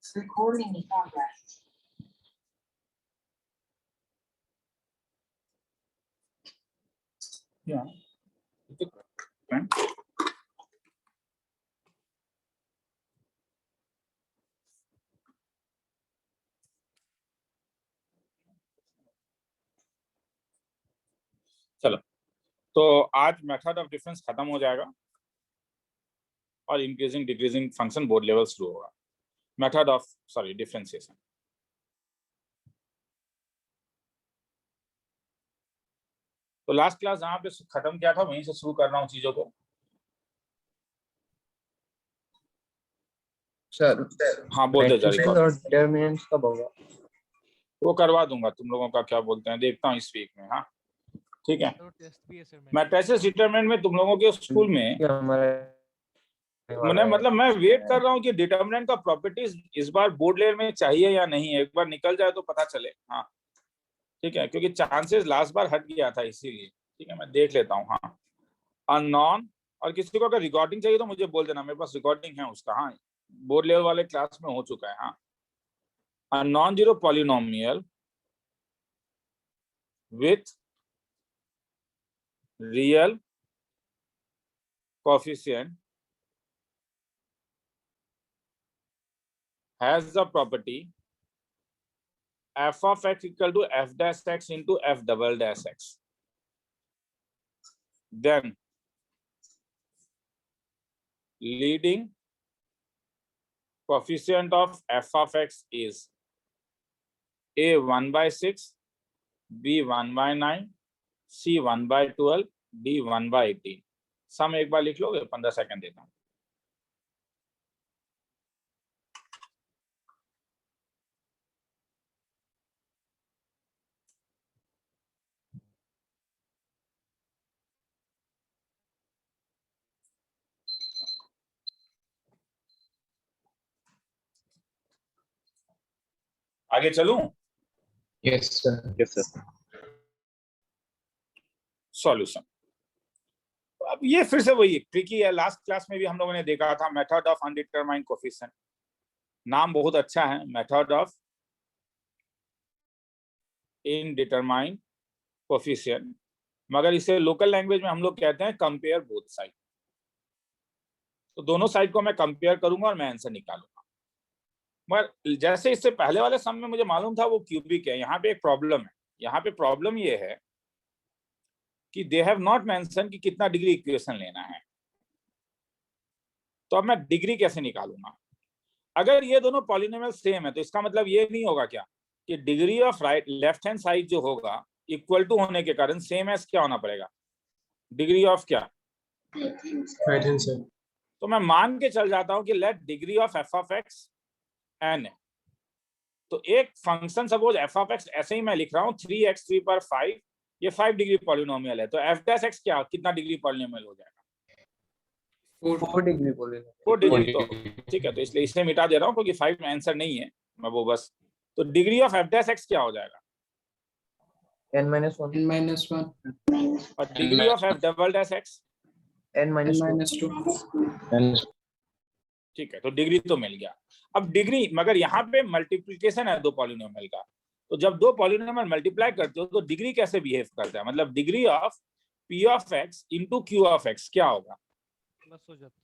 Recording in progress. Yeah. चलो, तो आज मेथड ऑफ डिफरेंस खत्म हो जाएगा और increasing decreasing function board level शुरू होगा। Method of differentiation. तो लास्ट क्लास जहां पे खत्म किया था वहीं से शुरू कर रहा हूँ चीजों को। सर हाँ, बोलते जाइए। और डिटरमिनेंट्स कब होगा? वो करवा दूंगा, तुम लोगों का क्या बोलते हैं देखता हूँ इस वीक में। हाँ ठीक है। मैट्रिसेस डिटरमिनेंट में तुम लोगों के स्कूल में मतलब मैं वेट कर रहा हूँ कि डिटरमिनेंट का प्रॉपर्टीज इस बार बोर्ड लेवल में चाहिए या नहीं है, एक बार निकल जाए तो पता चले। हाँ ठीक है, क्योंकि चांसेस लास्ट बार हट गया था इसीलिए। ठीक है, मैं देख लेता हूँ। हाँ, अननोन, और किसी को अगर रिकॉर्डिंग चाहिए तो मुझे बोल देना, मेरे पास रिकॉर्डिंग है उसका। हाँ, बोर्ड लेवल वाले क्लास में हो चुका है। हाँ, a non-zero polynomial with real coefficient has the property f of x equal to f dash x into f double dash x. Then leading coefficient of f of x is a 1 by 6, b 1 by 9, c 1 by 12, d 1 by 18. सम एक बार लिख लोगे? 15 second देता हूँ। आगे चलूं? Yes sir. Solution. अब ये फिर से वही ट्रिकी है। लास्ट क्लास में भी हम लोगों ने देखा था मेथड ऑफ अनडिटरमाइंड कोएफिशिएंट। नाम बहुत अच्छा है, मेथड ऑफ इनडिटरमाइंड कोएफिशिएंट, मगर इसे लोकल लैंग्वेज में हम लोग कहते हैं कंपेयर बोथ साइड। तो दोनों साइड को मैं कंपेयर करूंगा और मैं आंसर निकालूंगा। मगर जैसे इससे पहले वाले सम में मुझे मालूम था वो क्यूबिक है, यहाँ पे एक प्रॉब्लम है। यहाँ पे प्रॉब्लम ये है कि दे हैव नॉट मेंशन कि कितना डिग्री इक्वेशन लेना है। तो अब मैं डिग्री कैसे निकालूंगा? अगर ये दोनों पॉलिनोमियल सेम है तो इसका मतलब ये नहीं होगा क्या कि degree of right left hand side जो होगा इक्वल टू होने के कारण सेम एज क्या होना पड़ेगा? डिग्री ऑफ क्या? Right hand side. तो मैं मान के चल जाता हूं कि let degree of f of x n है। तो एक function suppose f of x ऐसे ही मैं लिख रहा हूँ 3x 3 पर 5, ये 5 डिग्री पॉलिनोमियल है। तो एफ डैश एक्स क्या कितना डिग्री पॉलिनोमियल हो जाएगा? 4 डिग्री पॉलिनोमियल। 4 डिग्री। तो ठीक है, तो इसलिए इसे मिटा दे रहा हूँ क्योंकि 5 में आंसर नहीं है, मैं वो बस। तो degree of f dash x क्या हो जाएगा? n-1 और degree of F double dash x? n-2। ठीक है, तो डिग्री तो मिल गया। अब डिग्री, मगर यहाँ पे मल्टीप्लिकेशन है दो पॉलिनोमियल का। तो जब दो पॉलिनोमियल मल्टीप्लाई करते हो तो डिग्री कैसे बिहेव करता है? मतलब degree of p of x into q of x क्या होगा? प्लस हो जाता।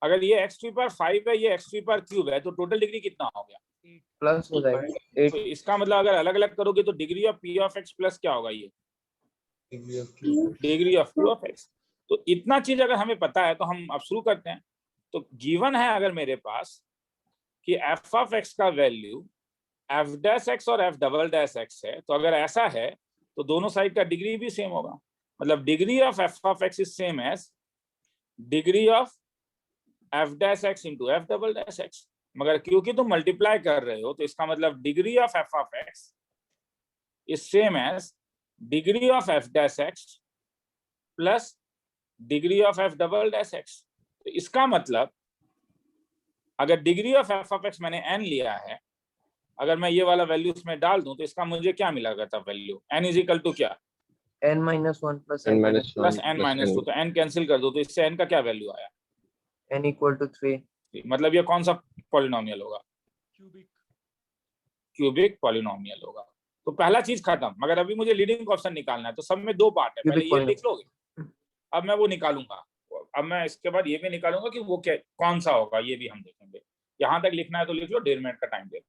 अगर ये x3 पर 5 है, ये x3 पर क्यूब है, तो टोटल डिग्री कितना हो गया? प्लस हो जाएगा। तो इसका मतलब अगर अलग अलग करोगे तो degree of p of x plus क्या होगा? ये degree of q of x। तो इतना चीज अगर हमें पता है तो हम अब शुरू करते हैं। तो गिवन है अगर मेरे पास कि f ऑफ x का वैल्यू f डैश x और f डबल डैश x है, तो अगर ऐसा है तो दोनों साइड का डिग्री भी सेम होगा। मतलब degree of f of x is same as degree of f dash x into f double dash x। मगर क्योंकि तुम मल्टीप्लाई कर रहे हो तो इसका मतलब degree of f of x is same as degree of f dash x plus degree of f double dash x। तो इसका मतलब अगर degree of f of x मैंने n लिया है, अगर मैं ये वाला वैल्यू उसमें डाल दूं तो इसका मुझे क्या मिला करता value? n is equal to क्या? n-1 plus n-2। तो n कैंसिल कर दो तो इससे n का क्या वैल्यू आया? n = 3। मतलब ये कौन सा पॉलिनोमियल होगा? क्यूबिक पॉलिनोमियल होगा। तो पहला चीज खत्म, मगर अभी मुझे लीडिंग क्वेश्चन निकालना है। तो सब में दो पार्ट है, पहले Cubic ये लिख लोगे, अब मैं वो निकालूंगा। अब मैं इसके बाद ये भी निकालूंगा कि वो क्या कौन सा होगा, ये भी हम देखेंगे। यहां तक लिखना है तो लिख लो, 1.5 मिनट का टाइम दे दो।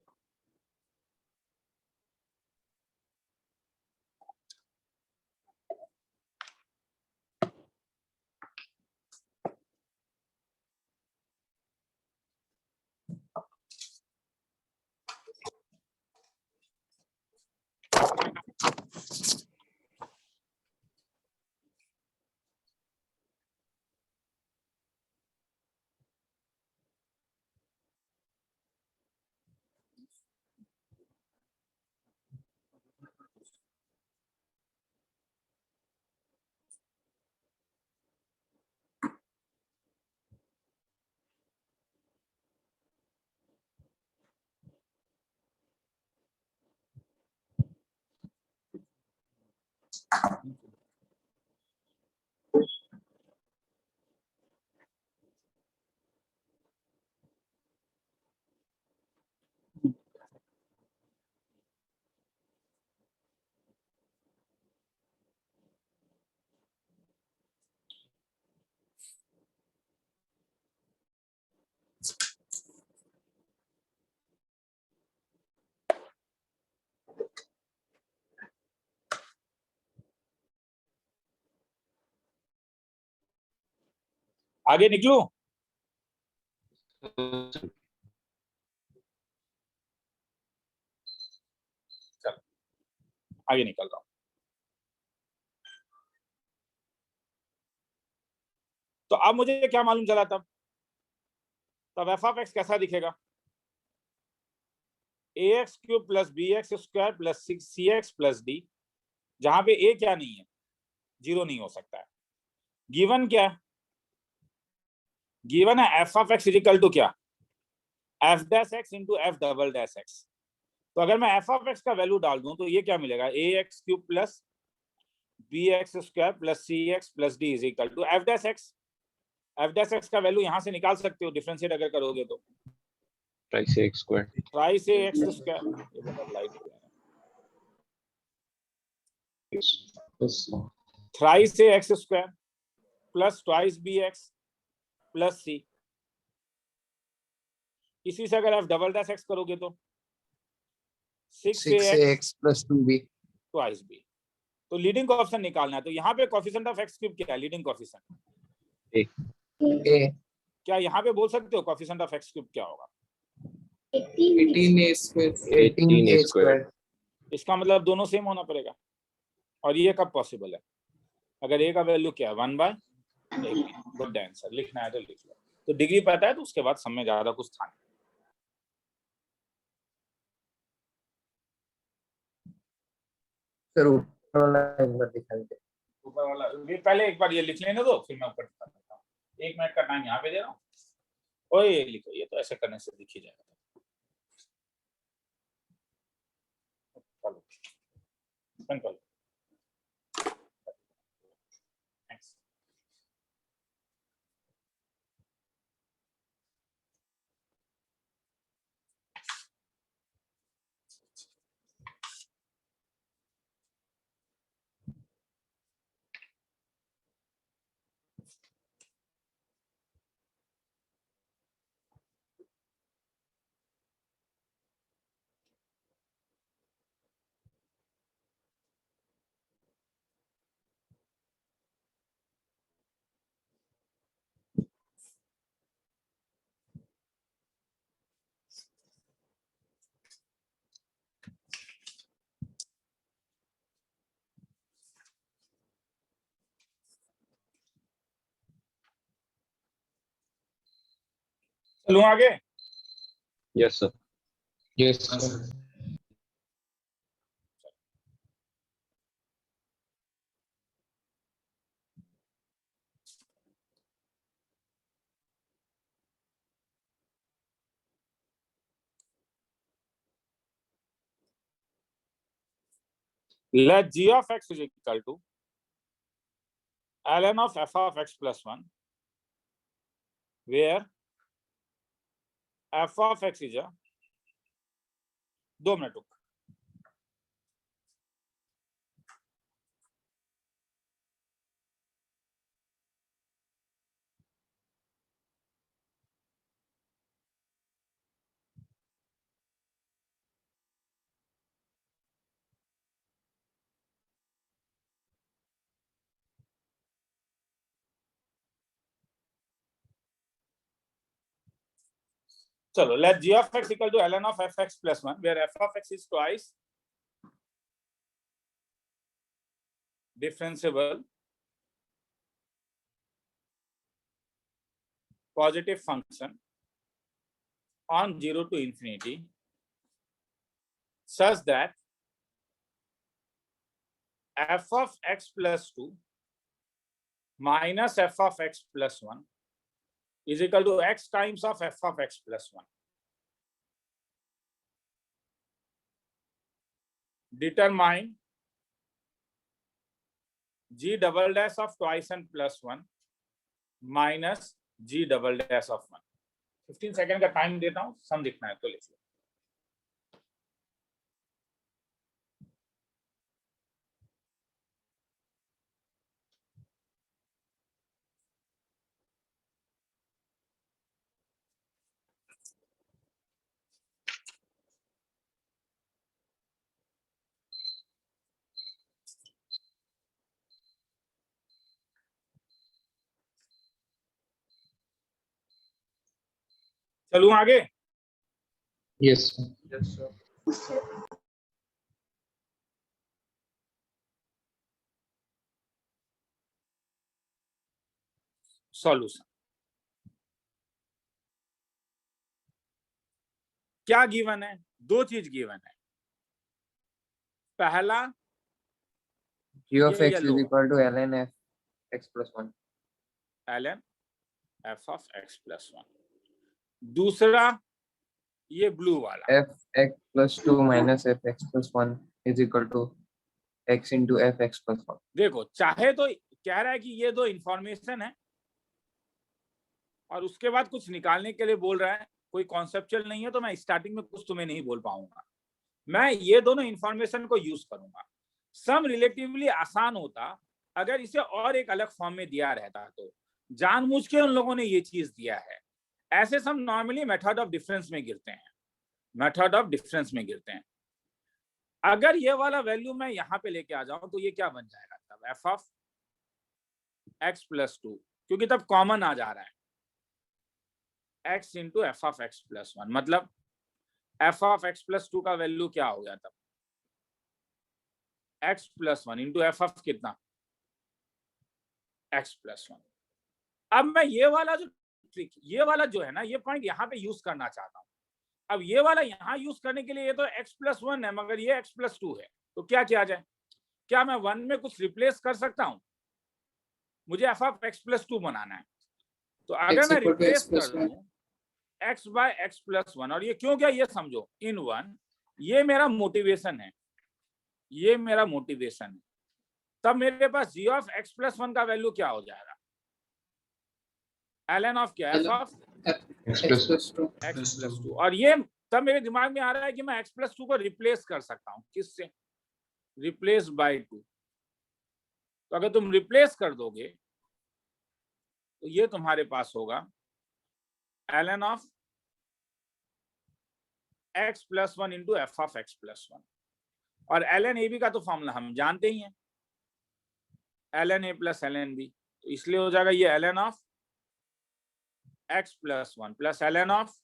आगे निकलूं? चलो आगे निकल रहा हूं। तो अब मुझे क्या मालूम चला तब एफ ऑफ एक्स कैसा दिखेगा? ax cube plus b x square plus c x plus d, जहां पे a क्या नहीं है, 0 नहीं हो सकता है। गिवन क्या है? गिवन है f of x is equal to क्या, f dash x into f double dash x. तो अगर मैं एफ ऑफ एक्स का वैल्यू डाल दूं तो ये क्या मिलेगा, a x cube plus b x square plus c x plus d is equal to f dash x. F dash x का वैल्यू यहां से निकाल सकते हो, डिफरेंशिएट अगर करोगे तो thrice x square, thrice a x square, ये बहुत लाइट हो जाएगा, thrice a x square plus twice b x plus c. इसी से अगर एफ डबल डैश एक्स करोगे तो 6ax plus 2b. Twice B. तो लीडिंग कोएफिशिएंट निकालना है। तो यहाँ पे कोएफिशिएंट ऑफ एक्स क्यूब क्या है, लीडिंग कोएफिशिएंट a. क्या यहाँ पे बोल सकते हो कोएफिशिएंट ऑफ एक्स क्यूब क्या होगा? 18a square. 18a square. इसका मतलब दोनों सेम होना पड़ेगा। और ये कब पॉसिबल है? अगर a का वैल्यू क्या है 1/, गुड आंसर। लिखना है तो लिख लो। तो डिग्री पता है तो उसके बाद सब में ज्यादा कुछ था नहीं। सर ऊपर वाला एक बार दिखाई दे। ऊपर वाला ये पहले एक बार ये लिख लेने दो, फिर मैं ऊपर दिखा देता हूँ। 1 मिनट का टाइम यहाँ पे दे रहा हूँ। ओए ये लिखो, ये तो ऐसे करने से दिख ही जाएगा। चलो सिंपल। चलूं आगे? Yes sir, Yes, sir. Let g of x is equal to ln of f of x plus 1, where f of x is a 2 minute रुक। चलो, let g of x equal to ln of fx plus 1, where f of x is twice differentiable positive function on 0 to infinity, such that f of x plus 2 minus f of x plus 1 is equal to x times of f of x plus 1. Determine g double dash of twice n plus 1 minus g double dash of 1. 15 second का time देता हूं, सम लिखना है तो लिख लो। चलूं आगे? Yes, sir. Yes, sir. Solution क्या गिवन है? दो चीज गिवन है। पहला G of ये x is yellow equal to ln f x plus 1. ln f of x plus 1। दूसरा ये ब्लू वाला F x plus 2 minus f x plus 1 is equal to x into f x plus 1. देखो, चाहे तो कह रहा है कि ये दो इंफॉर्मेशन है और उसके बाद कुछ निकालने के लिए बोल रहा है। कोई कॉन्सेप्चुअल नहीं है तो मैं स्टार्टिंग में कुछ तुम्हें नहीं बोल पाऊंगा। मैं ये दोनों इंफॉर्मेशन को यूज करूंगा। सम रिलेटिवली आसान होता अगर इसे और एक अलग फॉर्म में दिया रहता, तो जानबूझ के उन लोगों ने ये चीज दिया है। ऐसे सम नॉर्मली मेथड ऑफ डिफरेंस में गिरते हैं, मेथड ऑफ डिफरेंस में गिरते हैं। अगर ये वाला वैल्यू मैं यहाँ पे लेके आ जाऊं तो ये क्या बन जाएगा तब? एफ ऑफ एक्स प्लस 2, क्योंकि तब कॉमन आ जा रहा है x into F of x plus 1। मतलब एफ ऑफ एक्स प्लस 2 का वैल्यू क्या हो गया तब? x plus 1 into F of कितना? x plus 1। अब मैं ये वाला जो ट्रिक, ये वाला जो है ना, ये पॉइंट यहाँ पे यूज करना चाहता हूँ। अब ये वाला यहाँ यूज करने के लिए ये तो x प्लस 1 है, मगर ये x प्लस 2 है, तो क्या किया जाए? क्या मैं 1 में कुछ रिप्लेस कर सकता हूँ? मुझे एफ ऑफ एक्स प्लस 2 बनाना है, तो अगर मैं रिप्लेस कर दूं x बाय एक्स प्लस 1, और ये क्यों क्या, ये समझो इन 1, ये मेरा मोटिवेशन है, ये मेरा मोटिवेशन है। तब मेरे पास g ऑफ x प्लस 1 का वैल्यू क्या हो जाएगा? ln ऑफ क्या? f of x plus 2. x plus 2। और ये तब मेरे दिमाग में आ रहा है कि मैं x प्लस 2 को रिप्लेस कर सकता हूँ। किससे? Replace by 2। तो अगर तुम रिप्लेस कर दोगे तो ये तुम्हारे पास होगा ln of x plus 1 into F of x plus 1। और ln ab का तो फॉर्मूला हम जानते ही हैं, ln a plus ln b। तो इसलिए हो जाएगा ये ln of x plus 1 plus ln of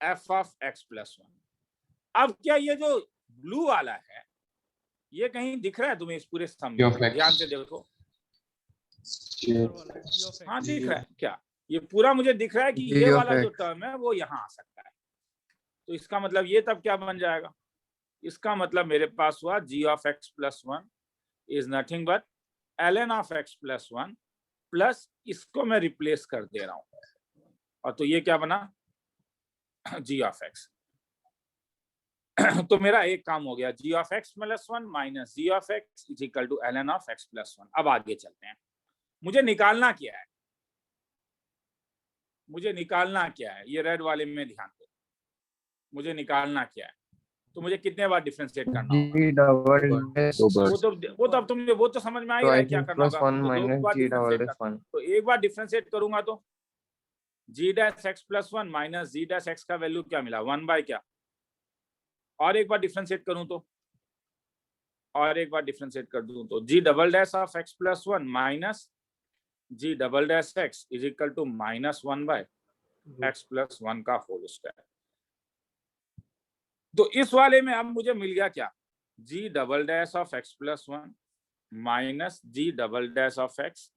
f of x plus 1। अब क्या ये जो ब्लू वाला है, ये कहीं दिख रहा है तुम्हें इस पूरे स्तंभ में? ध्यान से देखो। हाँ, दिख रहा है क्या? ये पूरा मुझे दिख रहा है कि ये वाला जो टर्म है वो यहाँ आ सकता है। तो इसका मतलब ये तब क्या बन जाएगा? इसका मतलब मेरे पास हुआ g of x plus 1 is nothing but ln of x plus 1 plus इसको मैं रिप्लेस कर दे रहा हूं, और तो ये क्या बना? g of x। तो मेरा एक काम हो गया, g of x plus 1 minus g of x is equal to ln of x plus 1। अब आगे चलते हैं। मुझे निकालना क्या है? मुझे निकालना क्या है? ये रेड वाले में ध्यान दो। मुझे निकालना क्या है, तो मुझे कितने बार डिफरेंशिएट करना होगा? G double dash दो बार। वो तो अब तुम वो तो समझ में आ ही रहा है क्या twice करना plus होगा। 1 तो दो minus बार G double डिफरेंशिएट dash कर, 1. तो एक बार डिफरेंशिएट करूंगा तो जी डैश एक्स प्लस 1 माइनस जी डैश एक्स का वैल्यू क्या मिला, 1 बाय क्या, और एक बार डिफरेंशिएट करूं तो, और एक बार डिफरेंशिएट कर दूं तो g double dash of x plus 1 minus ji double dash x is equal to minus 1 by x plus 1 का होल स्क्वायर। तो इस वाले में अब मुझे मिल गया क्या, g double dash of x plus 1 minus ji double dash of x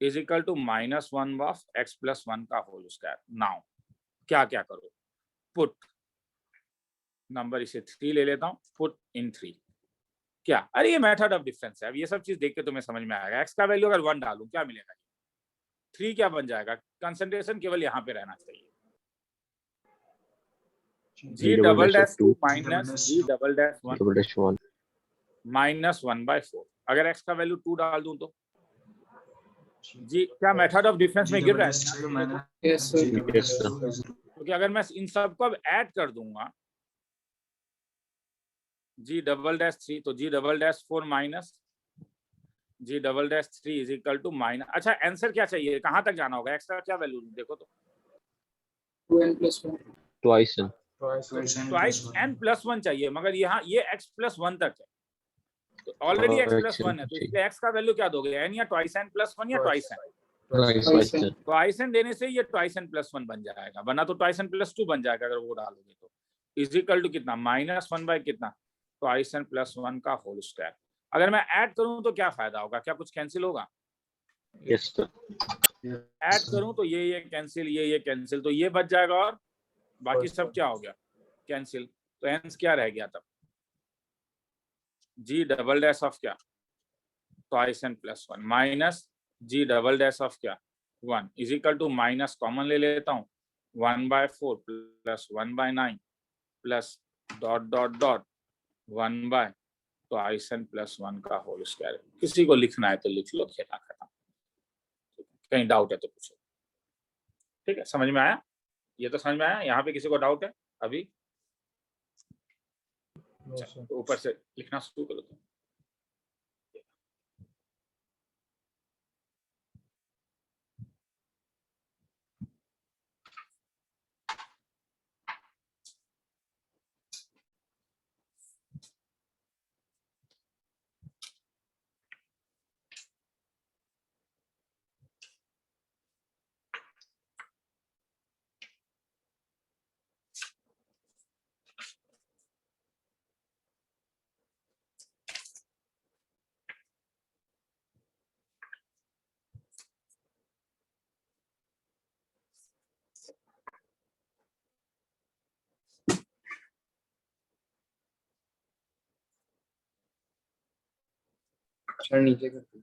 is equal to minus 1 of x plus 1 का होल स्क्वायर। नाउ क्या क्या करो, पुट नंबर इसे 3 ले लेता हूं, पुट इन 3 क्या, अरे ये मेथड ऑफ डिफरेंस है। अब ये सब चीज देख के तुम्हें समझ में आएगा। एक्स का वैल्यू अगर 1 डालूं क्या मिलेगा, 3 क्या बन जाएगा, कंसंट्रेशन केवल यहाँ पे रहना चाहिए। G double dash 2 minus ji double dash 1 double dash 1 minus 1 by 4। अगर एक्स का वैल्यू 2 डाल दूं तो जी क्या मेथड ऑफ डिफरेंस में गिर रहा है, Yes, sir. Yes sir. क्योंकि अगर मैं इन सबको अब ऐड कर दूंगा जी डबल डैश 3 तो g double dash 4 minus ji double dash 3 is equal to minus, अच्छा आंसर क्या चाहिए, कहां तक जाना होगा, एक्स का क्या वैल्यू देखो तो, 2n plus 1. Twice twice n plus 1 चाहिए, मगर यहाँ ये x प्लस 1 तक है, तो ऑलरेडी x प्लस 1 है, तो इसलिए x का वैल्यू क्या दोगे, n या ट्वाइस n प्लस 1 या twice n, twice twice n देने से ये ट्वाइस n प्लस 1 बन जाएगा, वरना तो ट्वाइस n प्लस 2 बन जाएगा अगर वो डालोगे तो, इज इक्वल टू कितना माइनस 1 बाय कितना ट्वाइस n प्लस 1 का होल स्क्वायर। अगर मैं ऐड करूं तो क्या फायदा होगा, क्या कुछ कैंसिल होगा, यस सर। ऐड करूं तो ये कैंसिल, ये कैंसिल, तो ये बच जाएगा और बाकी सब क्या हो गया कैंसिल, तो एंस क्या रह गया तब, जी डबल डैश ऑफ क्या twice n plus 1 minus ji double dash of क्या 1 is equal to minus common ले लेता हूँ 1 by 4 plus 1 by 9 plus dot dot dot 1 by twice n plus 1 का होल स्क्वायर। किसी को लिखना है तो लिख लो, खेला खत्म, कहीं डाउट है तो पूछो। ठीक है, समझ में आया, ये तो समझ में आया, यहाँ पे किसी को डाउट है अभी, तो ऊपर से लिखना शुरू करो तुम। अच्छा नीचे कर दो.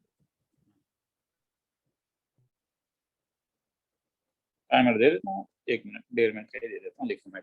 टाइमर दे देता हूँ, 1 मिनट 1.5 मिनट का ही दे देता हूँ, लिखो मैं।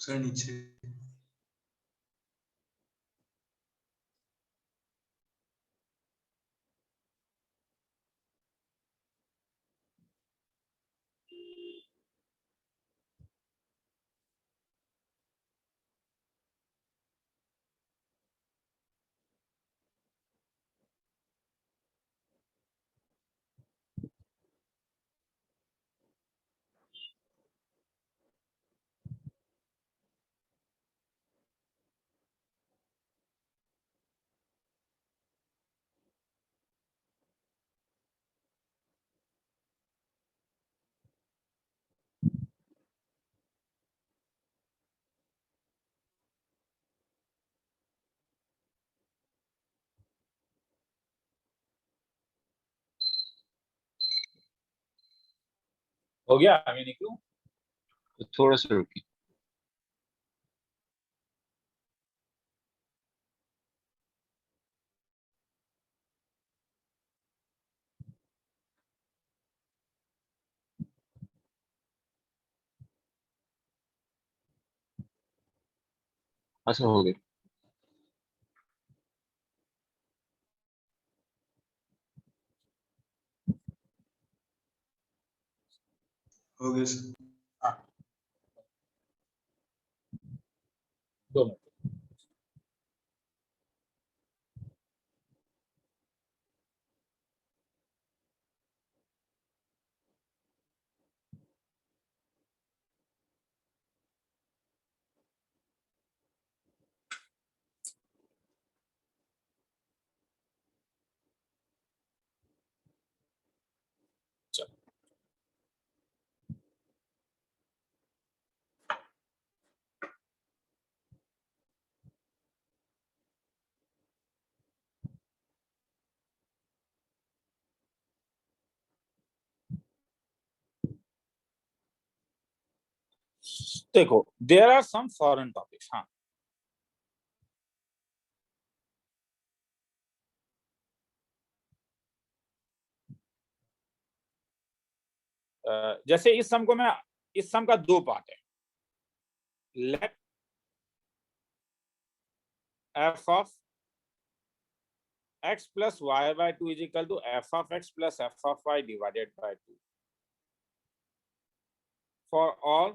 सर नीचे हो गया, मैं निकलूं? थोड़ा सा रुकिए। अच्छा हो गया। हो गया सर। हाँ, 2 मिनट। चलो, देखो, there are some foreign topics. हाँ, जैसे इस सम का 2 पार्ट है। Let f of x plus y by 2 is equal to f of x plus f of y divided by 2 for all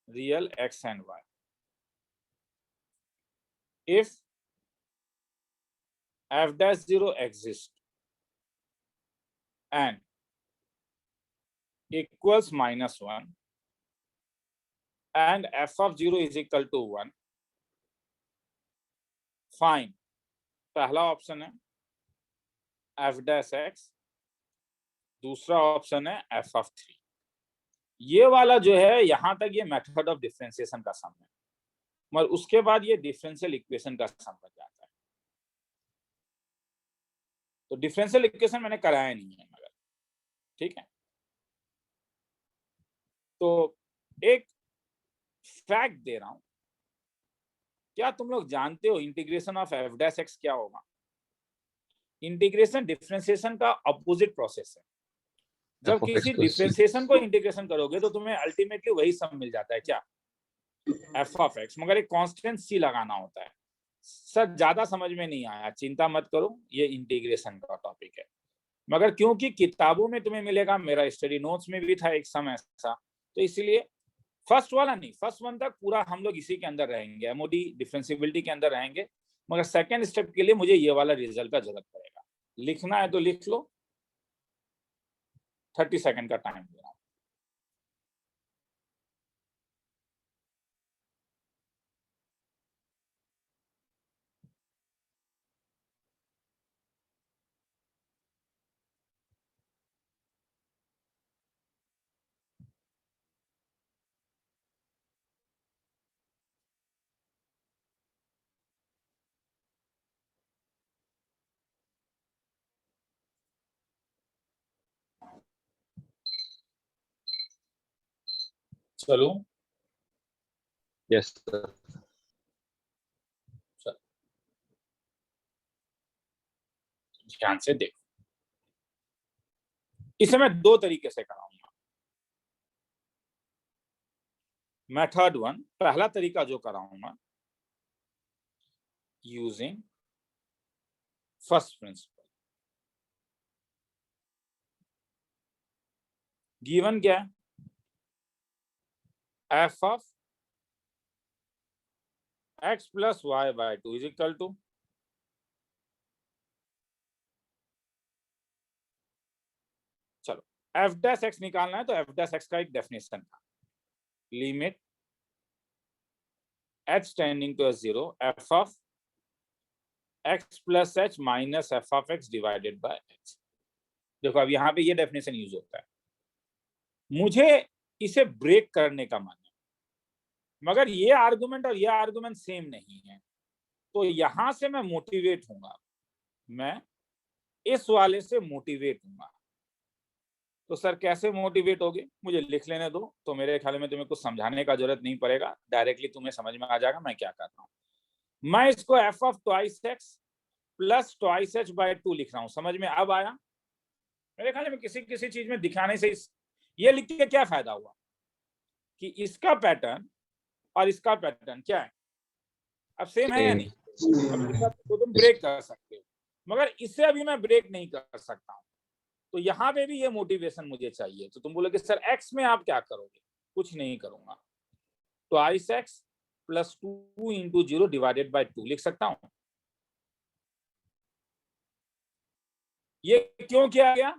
real x and y. If f dash 0 exists and equals -1 and f of 0 is equal to 1, find, पहला option है f dash x, दूसरा option है f of 3। ये वाला जो है, यहां तक ये मेथड ऑफ डिफरेंशिएशन का सम है, मगर उसके बाद ये डिफरेंशियल इक्वेशन का सम बन जाता है। तो डिफरेंशियल इक्वेशन मैंने कराया नहीं है मगर, ठीक है। तो एक फैक्ट दे रहा हूं, क्या तुम लोग जानते हो integration of f dash x क्या होगा? इंटीग्रेशन डिफरेंशिएशन का अपोजिट प्रोसेस है। जब f of किसी x plus c। डिफरेंशिएशन को इंटीग्रेशन करोगे तो तुम्हें अल्टीमेटली वही सम मिल जाता है, क्या? एफ ऑफ एक्स, मगर एक कांस्टेंट सी लगाना होता है। सर ज्यादा समझ में नहीं आया, चिंता मत करो, ये इंटीग्रेशन का टॉपिक है। मगर क्योंकि किताबों में तुम्हें मिलेगा, मेरा स्टडी नोट्स में भी था एक सम ऐसा, तो इसलिए फर्स्ट वाला नहीं, फर्स्ट वन तक पूरा हम लोग इसी के अंदर रहेंगे, एमओडी डिफरेंशिएबिलिटी के अंदर रहेंगे। मगर सेकंड स्टेप के लिए मुझे ये वाला रिजल्ट का जरूरत पड़ेगा। लिखना है तो लिख लो, 30 सेकंड का टाइम दे रहा हूं। चलो, यस सर। ध्यान से देखो, इसे मैं 2 तरीके से कराऊंगा। मेथड 1, पहला तरीका जो कराऊंगा, यूजिंग फर्स्ट प्रिंसिपल। गिवन क्या है? f of x plus y by 2 is equal to, चलो f dash x निकालना है तो f dash x का एक डेफिनेशन था, limit h tending to 0 f of x plus h minus f of x divided by h। देखो अब यहाँ पे ये डेफिनेशन यूज होता है। मुझे इसे ब्रेक करने का मन है, मगर ये आर्गुमेंट और ये आर्गुमेंट सेम नहीं है, तो यहां से मैं मोटिवेट हूंगा, मैं इस वाले से मोटिवेट हूंगा। तो सर कैसे मोटिवेट होगे, मुझे लिख लेने दो, तो मेरे ख्याल में तुम्हें कुछ समझाने का जरूरत नहीं पड़ेगा, डायरेक्टली तुम्हें समझ में आ जाएगा मैं क्या कर रहा हूँ। मैं इसको f of twice x plus twice h by 2 लिख रहा हूँ। समझ में अब आया? मेरे ख्याल में किसी किसी चीज में दिखाने से ये लिख के क्या फायदा हुआ कि इसका पैटर्न और इसका पैटर्न क्या है, अब सेम है या नहीं? अब इसका तो तुम ब्रेक कर सकते हो, मगर इससे अभी मैं ब्रेक नहीं कर सकता हूँ। तो यहाँ पे भी ये मोटिवेशन मुझे चाहिए। तो तुम बोलोगे सर एक्स में आप क्या करोगे? कुछ नहीं करूंगा, twice x plus 2 into 0 divided by 2 लिख सकता हूं। ये क्यों किया गया?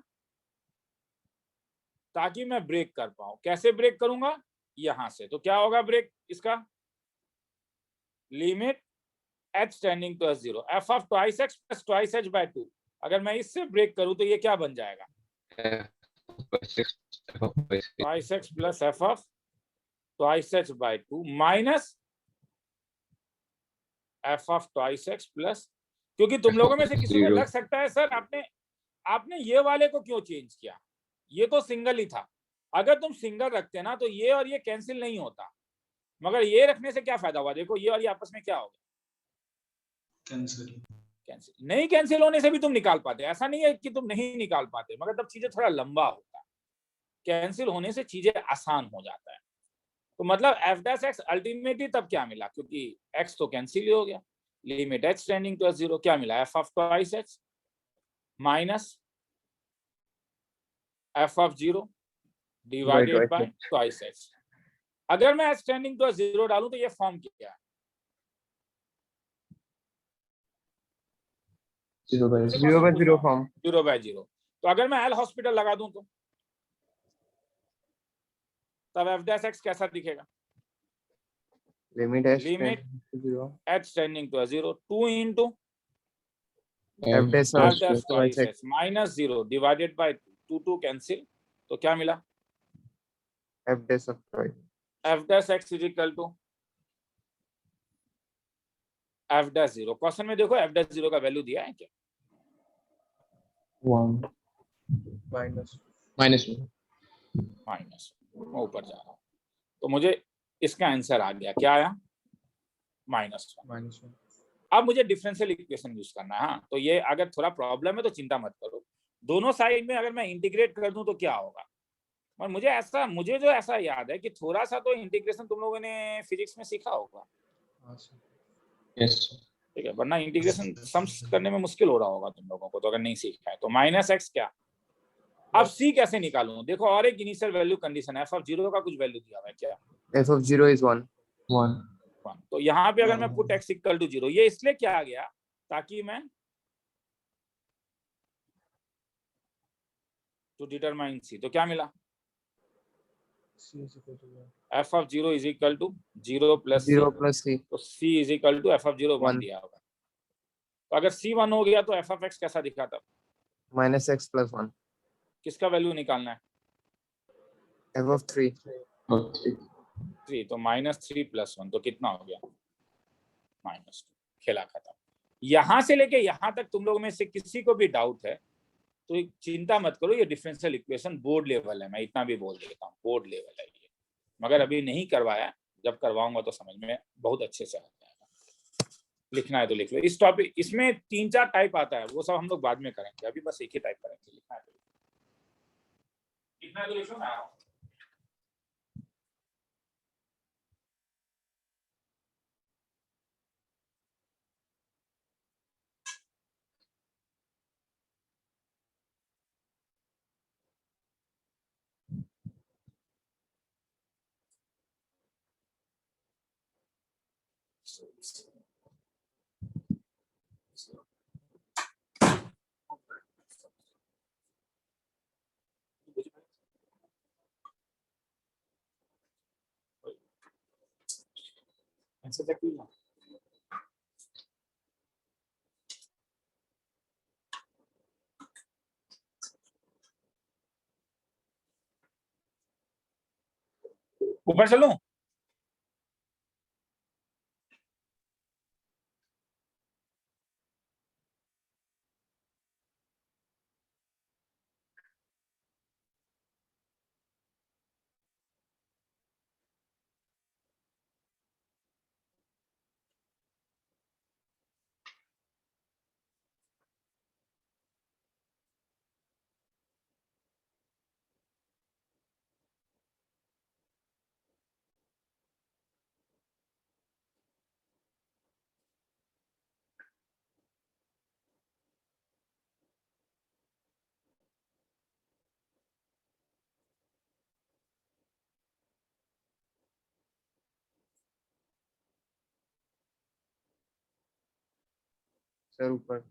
ताकि मैं ब्रेक कर पाऊं। कैसे ब्रेक करूंगा? यहां से। तो क्या होगा ब्रेक इसका? Limit h tending to s0 f of twice x plus twice h by 2। अगर मैं इससे ब्रेक करूं तो ये क्या बन जाएगा? Twice x plus f of twice h by 2 minus f of twice x plus, क्योंकि तुम लोगों में से किसी को लग सकता है सर आपने ये वाले को क्यों चेंज किया, ये तो सिंगल ही था। अगर तुम सिंगल रखते ना तो ये और ये कैंसिल नहीं होता, मगर ये रखने से क्या फायदा हुआ? देखो ये और ये आपस में क्या हो गया? कैंसिल। नहीं कैंसिल होने से भी तुम निकाल पाते, ऐसा नहीं है कि तुम नहीं निकाल पाते, मगर तब चीजें थोड़ा लंबा होता है। कैंसिल होने से चीजें आसान हो जाता है। तो मतलब एफ डैश एक्स अल्टीमेटली तब क्या मिला, क्योंकि एक्स तो कैंसिल ही हो गया, लिमिट एच टेंडिंग टू 0 क्या मिला? F of twice h minus F of 0 divided bye twice H. अगर मैं एच टेंडिंग टू 0 डालूं तो ये फॉर्म क्या है? 0 by 0 फॉर्म। 0 by 0। तो अगर मैं एल हॉस्पिटल लगा दूं तो तब एफ डैश एक्स कैसा दिखेगा? Limit h tending to 0 2 into f dash twice h minus 0 divided by 2 2 cancel, तो क्या मिला? f dash of twice f dash x is equal to f dash 0। Question में देखो एफ डैश 0 का value दिया है क्या? 1 minus 1 माइनस, मैं ऊपर जा रहा हूँ तो मुझे इसका आंसर आ गया, क्या आया? -1। अब मुझे डिफरेंशियल इक्वेशन यूज करना है। हाँ, तो ये अगर थोड़ा प्रॉब्लम है तो चिंता मत करो, दोनों साइड में अगर मैं इंटीग्रेट कर दूं तो क्या होगा। और मुझे जो ऐसा याद है कि थोड़ा सा तो इंटीग्रेशन तुम लोगों ने फिजिक्स में सीखा होगा, ठीक है, वरना इंटीग्रेशन सम्स करने में मुश्किल हो रहा होगा तुम लोगों को, तो अगर नहीं सीखा है तो माइनस एक्स क्या। अब सी कैसे निकालूं? देखो और एक इनिशियल वैल्यू कंडीशन है, एफ ऑफ 0 का कुछ वैल्यू दिया हुआ है क्या? f of 0 is 1 तो यहाँ पे अगर मैं पुट एक्स इक्वल टू 0, ये इसलिए क्या आ गया ताकि मैं टू डिटरमाइन सी, तो क्या मिला? F of 0 is equal to 0 plus c। तो c is equal to f of 0 1 दिया होगा। तो अगर सी 1 हो गया तो एफ ऑफ एक्स कैसा दिखा था? minus x plus 1 किसका वैल्यू निकालना है? f of 3 3, तो -3 + 1 तो कितना हो गया? -2। खेला खत्म। यहां से लेके यहां तक तुम लोगों में से किसी को भी डाउट है तो चिंता मत करो, ये डिफरेंशियल इक्वेशन बोर्ड लेवल है, मैं इतना भी बोल देता हूँ, बोर्ड लेवल है ये, मगर अभी नहीं करवाया, जब करवाऊंगा तो समझ में बहुत अच्छे से आ जाएगा। लिखना है तो लिख लो। इस टॉपिक इसमें 3-4 टाइप आता है, वो सब हम लोग बाद में करेंगे, अभी बस एक ही टाइप करेंगे। लिखना है तो लिख लो ना। ऐसे तक ही ना। ऊपर चलूं? सर ऊपर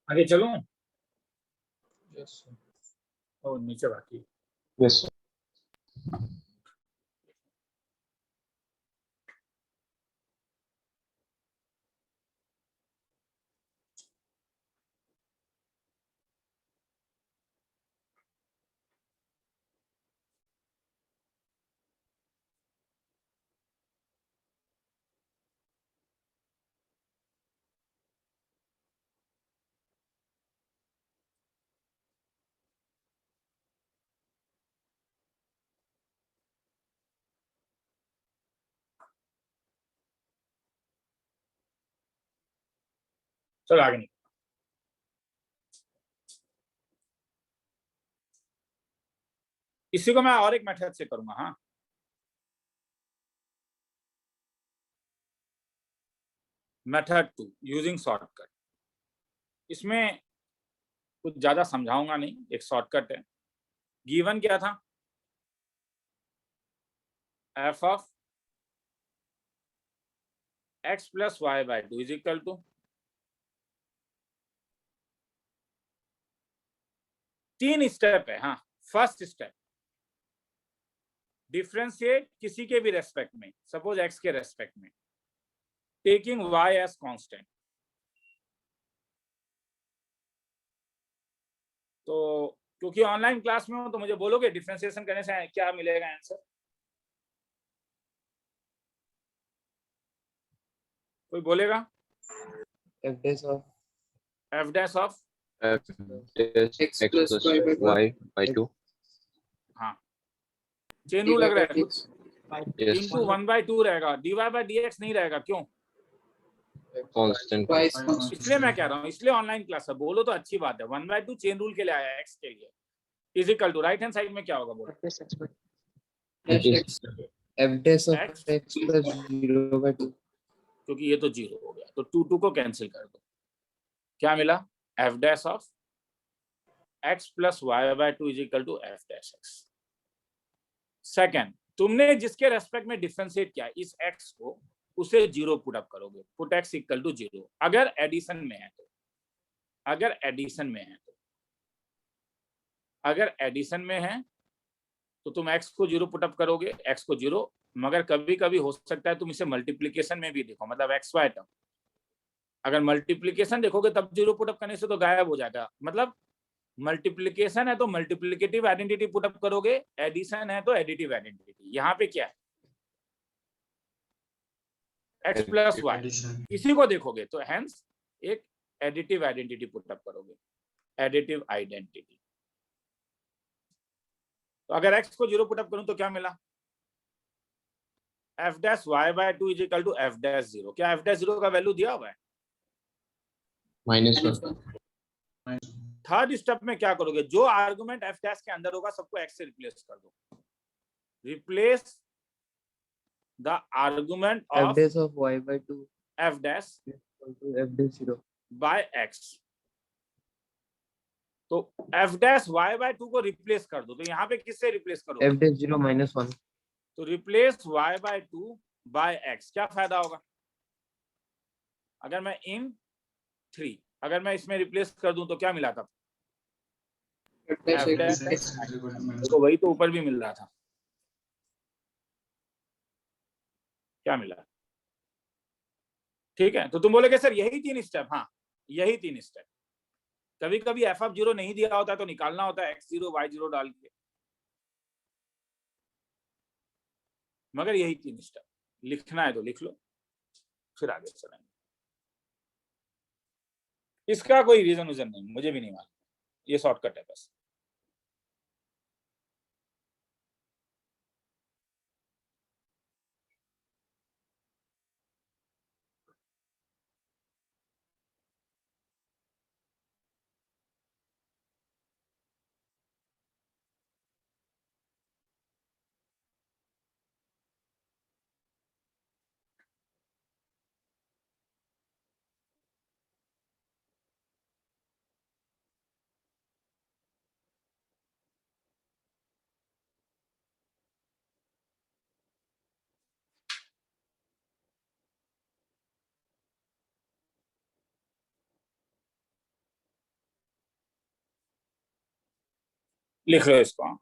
आगे चलूं? ओ नीचे बाकी। Yes, sir. चलो आगे निकल। इसी को मैं और एक मेथड से करूंगा। हाँ, मेथड 2 यूजिंग शॉर्टकट। इसमें कुछ ज्यादा समझाऊंगा नहीं, एक शॉर्टकट है। गिवन क्या था? F of x plus y by 2 is equal to, तीन स्टेप है। हाँ, फर्स्ट स्टेप डिफरेंशिएट किसी के भी रेस्पेक्ट में, सपोज एक्स के रेस्पेक्ट में, टेकिंग वाई एज कांस्टेंट। तो क्योंकि ऑनलाइन क्लास में हो तो मुझे बोलोगे डिफरेंशिएशन करने से क्या मिलेगा आंसर? कोई बोलेगा? f dash of F dash of, F dash x x plus plus y by y by 2. हाँ चेन रूल लग रहा है, Yes, इंटू 1/2 रहेगा, dy by dx नहीं रहेगा। क्यों? constant. y is constant. इसलिए मैं कह रहा हूँ, इसलिए ऑनलाइन क्लास है। बोलो तो अच्छी बात है। 1/2 चेन रूल के लिए आया एक्स के लिए, is equal to right hand side में क्या होगा? बोलो। Dash x f dash of X x plus 0 by 2. क्योंकि ये तो 0 हो गया, तो 2 को कैंसिल कर दो। क्या मिला? F dash of x plus y by 2 is equal to f dash x. Second, तुमने जिसके रेस्पेक्ट में डिफरेंशिएट किया इस एक्स को, उसे 0 पुट अप करोगे, पुट एक्स इक्वल टू 0। अगर एडिशन में है तो, अगर एडिशन में है तो, अगर एडिशन में है तो तुम x को 0 पुट अप करोगे, x को 0। मगर कभी कभी हो सकता है तुम इसे मल्टीप्लीकेशन में भी देखो, मतलब एक्स वाई टर्म। अगर मल्टीप्लीकेशन देखोगे तब 0 पुट अप करने से तो गायब हो जाएगा। मतलब मल्टीप्लीकेशन है तो मल्टीप्लिकेटिव आइडेंटिटी पुट अप करोगे, एडिशन है तो एडिटिव आइडेंटिटी। यहाँ पे क्या है? x plus y, Addition. इसी को देखोगे तो हेंस एक एडिटिव आइडेंटिटी पुट अप करोगे, एडिटिव आइडेंटिटी। तो अगर x को 0 पुट अप करूं तो क्या मिला? f dash y by 2 is equal to f dash 0। क्या f डैश 0 का वैल्यू दिया हुआ है? -1. थर्ड स्टेप में क्या करोगे? जो आर्गुमेंट f डैश के अंदर होगा सबको x से रिप्लेस कर दो। रिप्लेस द आर्गुमेंट f ऑफ dash of y by 2 f dash equal to f dash 0. By x। तो f डैश y बाय 2 को रिप्लेस कर दो। तो यहाँ पे किससे रिप्लेस करोगे? f dash 0 minus 1. तो replace y by 2 by x। क्या फायदा होगा? अगर मैं इन 3, अगर मैं इसमें रिप्लेस कर दूं तो क्या मिला था? f dash f x dash -1. तो वही तो ऊपर भी मिल रहा था। क्या मिला? ठीक है, तो तुम बोलोगे सर यही 3 स्टेप। हाँ, यही 3 स्टेप। कभी कभी एफ ऑफ 0 नहीं दिया होता तो निकालना होता है x0 y0 डाल के, मगर यही 3 स्टेप। लिखना है तो लिख लो, फिर आगे चलेंगे। इसका कोई रीजन नहीं, मुझे भी नहीं मालूम, ये शॉर्टकट है बस। लिख लो इसको।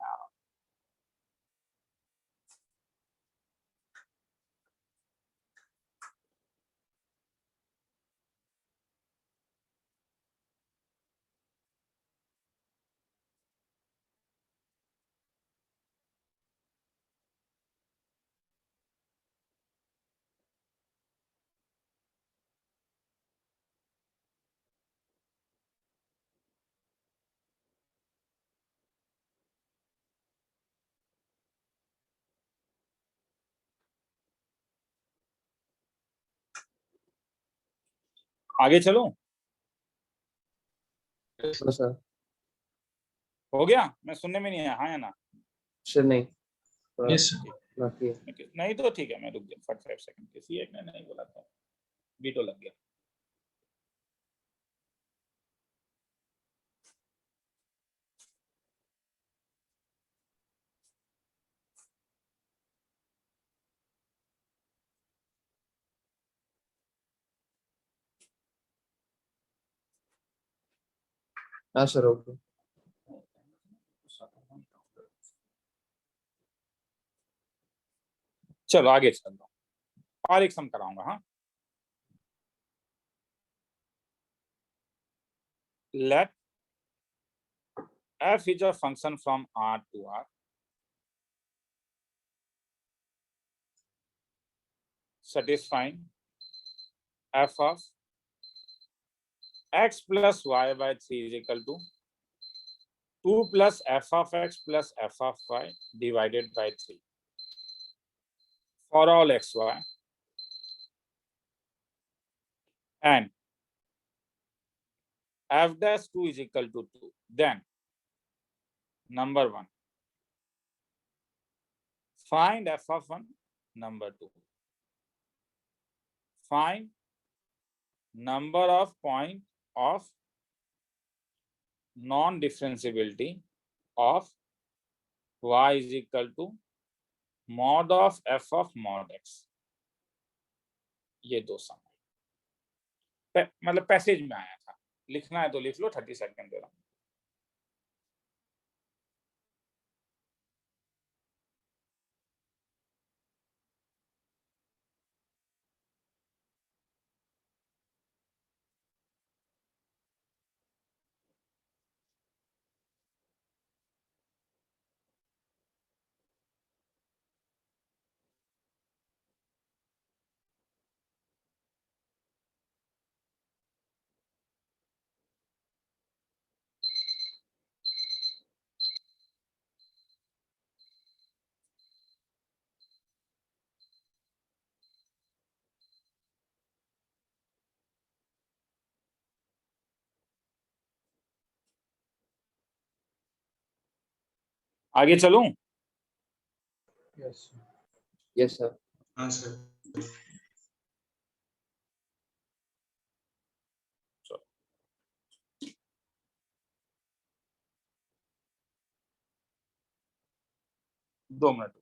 आगे चलो, तो सर हो गया? मैं सुनने में नहीं आया, हाँ या ना? सर नहीं, थोड़ा Yes, sir. बाकी है। नहीं तो ठीक है, मैं रुक गया 45 सेकंड, किसी एक ने नहीं बोला था, बीटो लग गया। हाँ सर, ओके। चलो आगे चल दो, और एक सम कराऊंगा। हाँ, let f is a function from R to R satisfying f of x plus y by 3 is equal to 2 plus f of x plus f of y divided by 3 for all xy, and f dash 2 is equal to 2. Then number 1, find f of 1. Number 2, find number of point of non-differentiability of y is equal to mod of f of mod x. ये दो सम मतलब passage में आया था, लिखना है तो लिख लो, 30 सेकंड दे रहा हूं। आगे चलूं? Yes sir. हाँ सर। चलो 2 मिनट।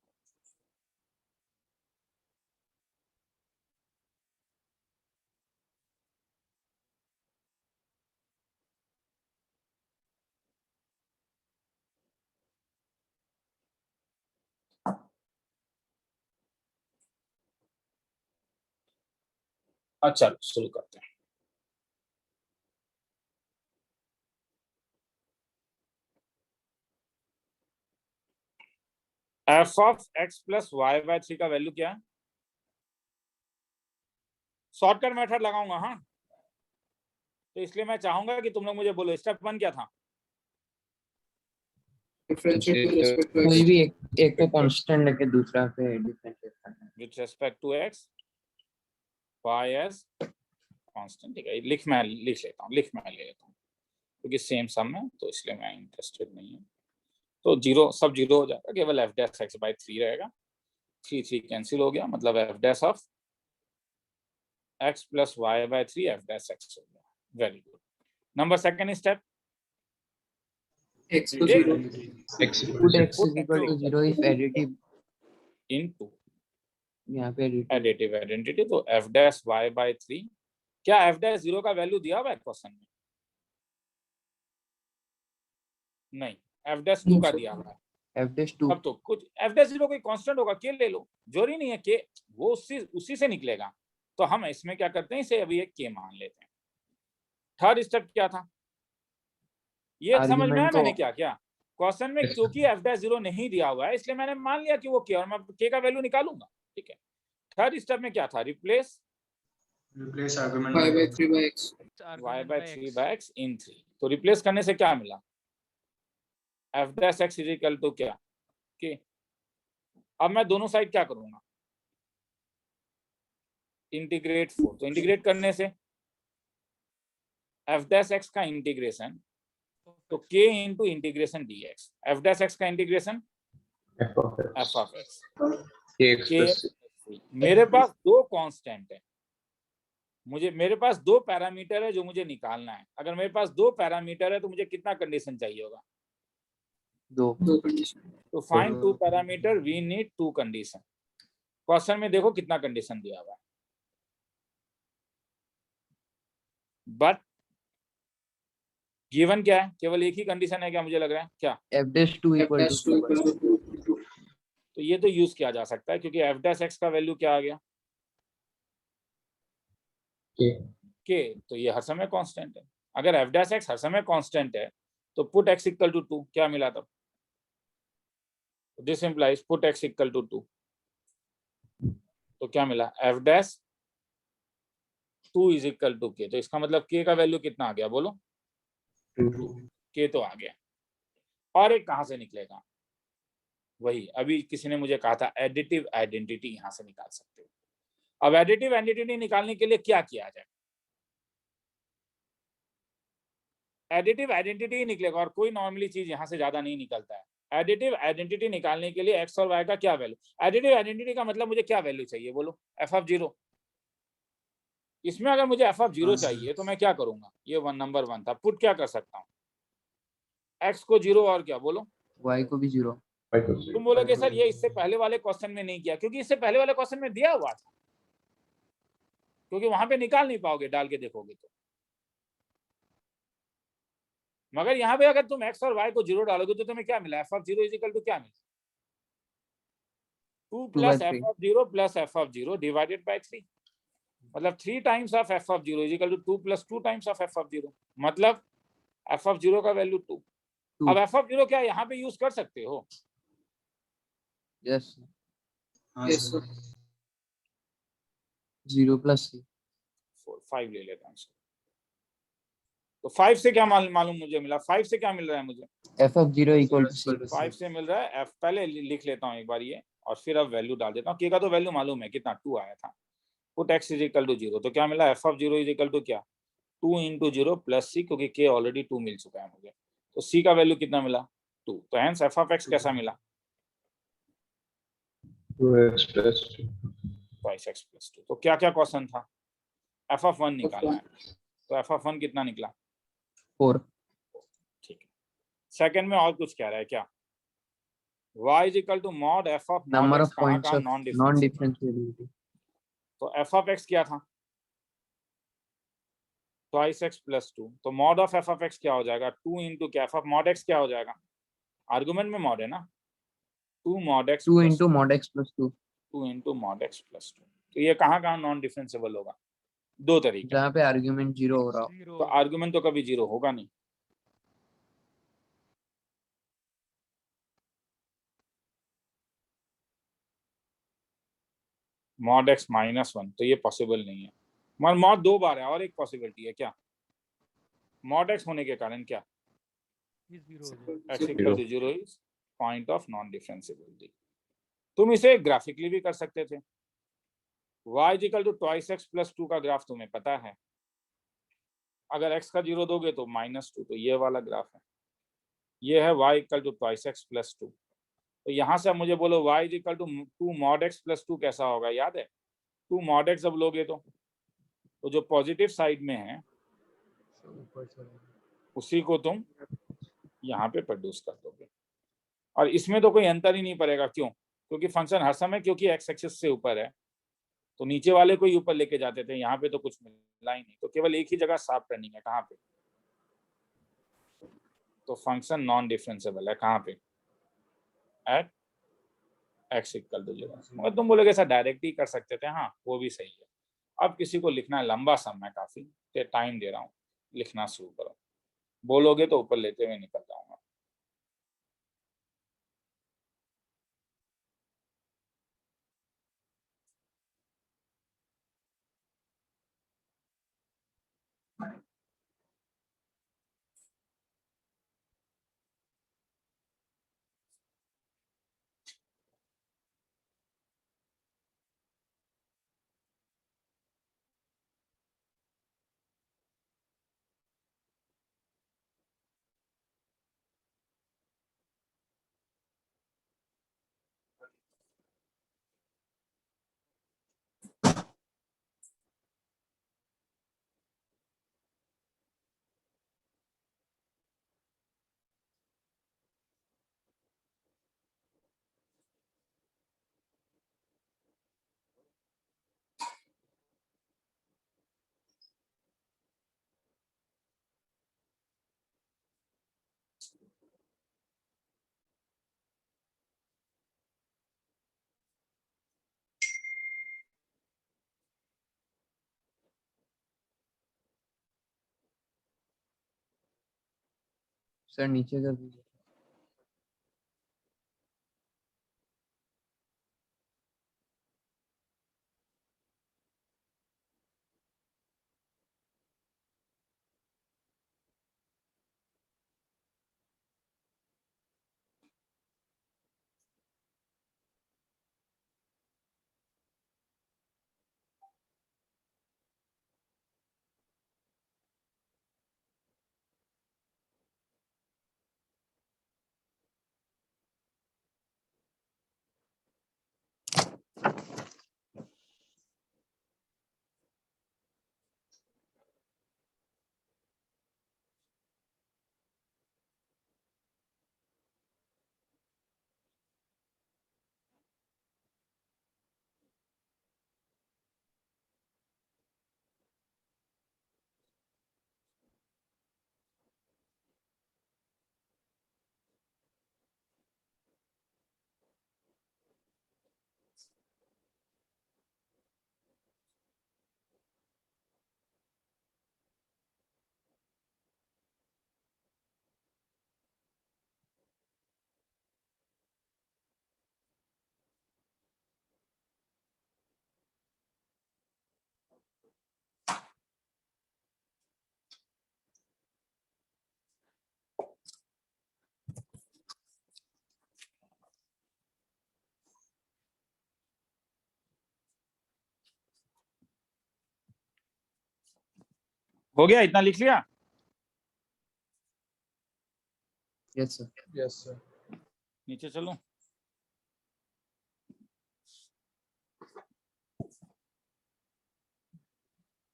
अच्छा शुरू करते हैं। f of x plus y by 3 का वैल्यू क्या है? शॉर्टकट मेथड लगाऊंगा। हाँ, तो इसलिए मैं चाहूंगा कि तुम लोग मुझे बोलो स्टेप 1 क्या था? कोई भी एक को कांस्टेंट लेके दूसरा पे डिफरेंशिएट करना है। With respect to x y as constant, ठीक है, लिख मैं ले लेता हूँ क्योंकि सेम सम है तो इसलिए मैं इंटरेस्टेड नहीं हूँ। तो जीरो सब जीरो हो जाएगा, केवल एफ डैश एक्स बाई 3 रहेगा। 3 कैंसिल हो गया, मतलब f dash of x plus y by 3 f dash x हो गया। Very good. Number second step, x to 0 X put x is equal to 0 if additive into यहाँ पे additive additive identity, तो f dash Y by 3, क्या f dash 0 का value दिया हुआ है क्वेश्चन में? नहीं, एफ डैश 2 का दिया हुआ है। f dash 2 अब तो कुछ एफ डैश 0 कोई कांस्टेंट होगा, के ले लो, जरूरी नहीं है के, वो उसी से निकलेगा। तो हम इसमें क्या करते हैं, इसे अभी एक के मान लेते हैं। थर्ड स्टेप क्या था, ये समझ में आया Argument मैंने को- क्या क्या क्वेश्चन में, क्योंकि एफ डैश 0 नहीं दिया हुआ है इसलिए मैंने मान लिया कि वो के, और मैं के का वैल्यू निकालूंगा। ठीक है, थर्ड स्टेप में क्या था, replace Replace argument y by by 3 by x y by 3 by x in 3। तो रिप्लेस करने से क्या मिला, f dash x is equal to क्या, के। अब मैं दोनों साइड क्या करूंगा, इंटीग्रेट 4, तो इंटीग्रेट करने से एफ डैश एक्स का इंटीग्रेशन, तो k into integration dx, f dash x का integration F of f X. Of x, KX के। plus मेरे पास दो कांस्टेंट है, मेरे पास दो पैरामीटर है जो मुझे निकालना है। अगर मेरे पास दो पैरामीटर है तो मुझे कितना कंडीशन चाहिए होगा, दो condition to find two parameter we need two condition. Question में देखो कितना कंडीशन दिया हुआ है, बट गिवन क्या है, केवल एक ही कंडीशन है क्या, मुझे लग रहा है क्या? f dash 2 equal to 2 तो ये तो यूज किया जा सकता है, क्योंकि एफ डैश एक्स का वैल्यू क्या आ गया, K. के, तो ये हर समय कांस्टेंट है। अगर एफ डैश एक्स हर समय कांस्टेंट है तो पुट एक्स इक्वल टू 2 क्या मिला तब, this implies put x equal to 2, तो क्या मिला, f dash 2 is equal to k. तो इसका मतलब के का वैल्यू कितना आ गया, बोलो, 2. के तो आ गया। और एक कहां से निकलेगा, वही अभी किसी ने मुझे कहा था एडिटिव आइडेंटिटी यहां से निकाल सकते हो। अब एडिटिव आइडेंटिटी निकालने के लिए क्या किया जाए, एडिटिव आइडेंटिटी ही निकलेगा और कोई नॉर्मली चीज यहां से ज्यादा नहीं निकलता है। एडिटिव आइडेंटिटी निकालने के लिए एक्स और वाई का क्या वैल्यू, एडिटिव आइडेंटिटी का मतलब मुझे क्या वैल्यू चाहिए, बोलो, एफ ऑफ 0। इसमें अगर मुझे एफ ऑफ 0 चाहिए तो मैं क्या करूंगा, ये नंबर 1 था, पुट क्या कर सकता हूँ, एक्स को 0 और क्या, बोलो, y को भी 0 Y equals तुम बोलोगे सर ये इससे पहले वाले क्वेश्चन में नहीं किया, क्योंकि इससे पहले वाले क्वेश्चन में दिया हुआ था, क्योंकि वहां पे निकाल नहीं पाओगे, डाल के देखोगे तो। मगर यहाँ पे अगर तुम x और y को 0 डालोगे तो तुम्हें क्या मिला, f of 0 is equal to क्या मिला, 2 plus f of 0 plus f of 0 divided by 3, मतलब 3 times of f of 0 is equal to 2 plus 2 times of f of 0, मतलब एफ ऑफ 0 का वैल्यू 2। अब एफ ऑफ 0 क्या यहाँ पे यूज कर सकते हो, yes yes sir. 0 plus c 5 ले लेता हूँ इसको। तो 5 से क्या मालूम मुझे मिला, 5 से क्या मिल रहा है मुझे, f of 0 equal to c 5 से मिल रहा है एफ, पहले लिख लेता हूँ एक बार ये, और फिर अब वैल्यू डाल देता हूँ। के का तो वैल्यू मालूम है कितना, 2 आया था, put x is equal to 0, तो क्या मिला, f of 0 is equal to क्या, 2 इंटू 0 प्लस सी, क्योंकि के ऑलरेडी 2 मिल चुका है मुझे, तो सी का वैल्यू कितना मिला, 2। तो हेंस एफ ऑफ एक्स कैसा मिला, 2x plus 2. Twice x plus 2। तो क्या क्या क्वेश्चन था, एफ ऑफ 1 निकालना है, तो एफ ऑफ 1 कितना निकला, 4 ठीक है। सेकंड में और कुछ कह रहा है क्या, y is equal to mod f of number of कहाँ points कहाँ of नॉन non-differentiability तो एफ ऑफ एक्स क्या था, ट्वाइस एक्स प्लस 2, तो mod of f of x क्या हो जाएगा, 2 इंटू क्या, एफ ऑफ मॉड एक्स क्या हो जाएगा, आर्गुमेंट में मॉड है ना, 2 mod x 2 into mod x plus 2 2 into mod x plus 2। तो ये कहाँ कहाँ नॉन डिफरेंशिएबल होगा, दो तरीके, जहाँ पे आर्ग्यूमेंट 0 हो रहा हो तो आर्गुमेंट तो कभी 0 होगा नहीं, मॉड एक्स माइनस 1 तो ये पॉसिबल नहीं है, मगर मॉड 2 बार है, और एक पॉसिबिलिटी है क्या, मॉड एक्स होने के कारण क्या ये 0 हो जाएगा। x equal to 0 is point of non differentiability. तुम इसे ग्राफिकली भी कर सकते थे। y is equal to twice x plus 2 का ग्राफ तुम्हें पता है, अगर x का 0 दोगे तो -2, तो ये वाला ग्राफ है, ये है y equal to twice x plus 2। तो यहाँ से मुझे बोलो y is equal to 2 mod x plus 2 कैसा होगा, याद है? 2 मॉड x जब लोगे तो जो पॉजिटिव साइड में है ऊपर चला उसी को तुम यहाँ पे प्रोड्यूस कर दोगे, और इसमें तो कोई अंतर ही नहीं पड़ेगा। क्यों? क्योंकि फंक्शन हर समय क्योंकि एक्स एक्सिस से ऊपर है, तो नीचे वाले को ही ऊपर लेके जाते थे, यहाँ पे तो कुछ मिला ही नहीं, तो केवल एक ही जगह साफ करनी है, कहाँ पे? तो फंक्शन नॉन डिफरेंशिएबल है कहाँ पे? At x equal to 0। मगर तुम बोलोगे ऐसा डायरेक्ट ही कर सकते थे, हाँ वो भी सही है। अब किसी को लिखना है लंबा समय, काफी टाइम दे रहा हूँ, लिखना शुरू करो, बोलोगे तो ऊपर लेते हुए निकल जाऊंगा। सर नीचे का भी हो गया, इतना लिख लिया? Yes sir. Yes, sir. नीचे चलो।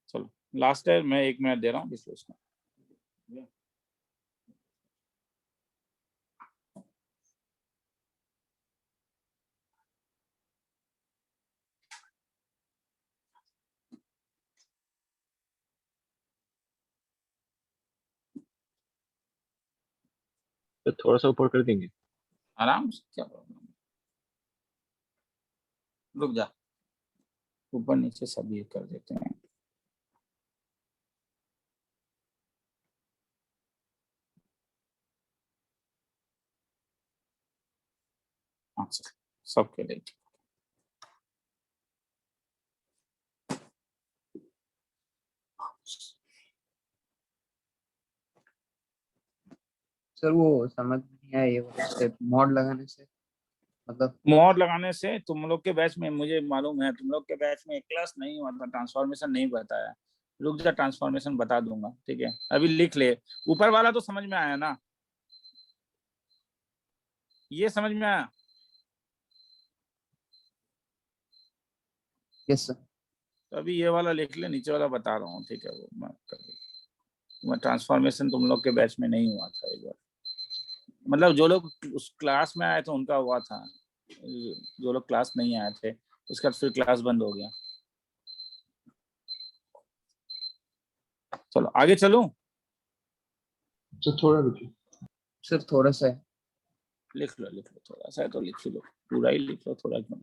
चलो लास्ट है, मैं 1 मिनट दे रहा हूँ विश्लेषण। तो थोड़ा सा ऊपर कर देंगे। आराम से, क्या प्रॉब्लम है? रुक जा, ऊपर नीचे सब ये कर देते हैं। अच्छा, सबके लिए ठीक। सर वो समझ में नहीं आया ये वाला स्टेप, मॉड लगाने से मतलब। मॉड लगाने से तुम लोग के बैच में, मुझे मालूम है तुम लोग के बैच में एक क्लास नहीं हुआ था, ट्रांसफॉर्मेशन नहीं बताया। रुक जा, ट्रांसफॉर्मेशन बता दूंगा, ठीक है? अभी लिख ले, ऊपर वाला तो समझ में आया ना? ये समझ में आया? Yes sir. तो अभी ये वाला लिख ले, नीचे वाला बता रहा हूँ, ठीक है? वो ट्रांसफॉर्मेशन तुम लोग के बैच में नहीं हुआ था एक बार, मतलब जो लोग उस क्लास में आए थे उनका हुआ था, जो लोग क्लास नहीं आए थे उसका फिर क्लास बंद हो गया। चलो आगे चलूं? तो थोड़ा रुकिए। सर थोड़ा सा है। लिख लो थोड़ा सा है तो लिख लो, पूरा ही लिख लो, थोड़ा क्यों?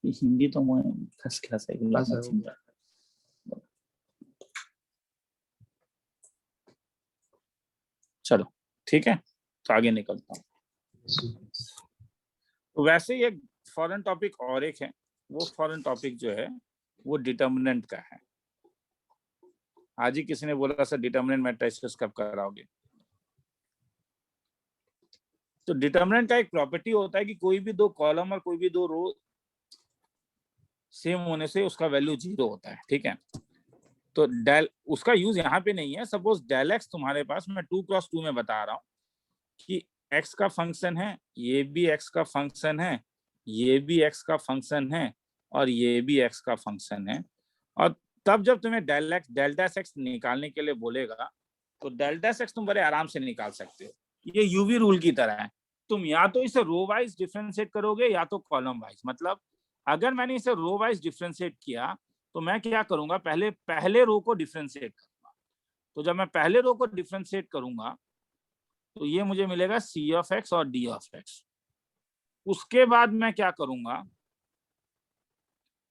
हिंदी तो मैं फर्स्ट क्लास है, हाँ सर। चलो ठीक है, तो आगे निकलता हूँ। तो वैसे ही एक फॉरेन टॉपिक और एक है, वो फॉरेन टॉपिक जो है वो डिटर्मिनेंट का है। आज ही किसी ने बोला सर डिटर्मिनेंट मैट्रिसेस कब कराओगे? तो डिटर्मिनेंट का एक प्रॉपर्टी होता है कि कोई भी दो कॉलम और कोई भी दो रो सेम होने से उसका वैल्यू 0 होता है, ठीक है? तो डेल उसका यूज यहाँ पे नहीं है। सपोज डेल एक्स तुम्हारे पास, मैं 2x2 में बता रहा हूँ कि x का फंक्शन है, ये भी x का फंक्शन है, ये भी x का फंक्शन है, और ये भी x का फंक्शन है। और तब जब तुम्हें डेल्टा एक्स निकालने के लिए बोलेगा तो डेल्टा एक्स तुम बड़े आराम से निकाल सकते हो। ये यूवी रूल की तरह है, तुम या तो इसे रो वाइज डिफरेंशिएट करोगे या तो कॉलम वाइज। मतलब अगर मैंने इसे रो वाइज डिफरेंशिएट किया तो मैं क्या करूंगा, पहले रो को डिफरेंशिएट करूंगा। तो जब मैं पहले रो को डिफरेंशिएट करूंगा तो ये मुझे मिलेगा सी ऑफ एक्स और डी ऑफ एक्स। उसके बाद मैं क्या करूंगा,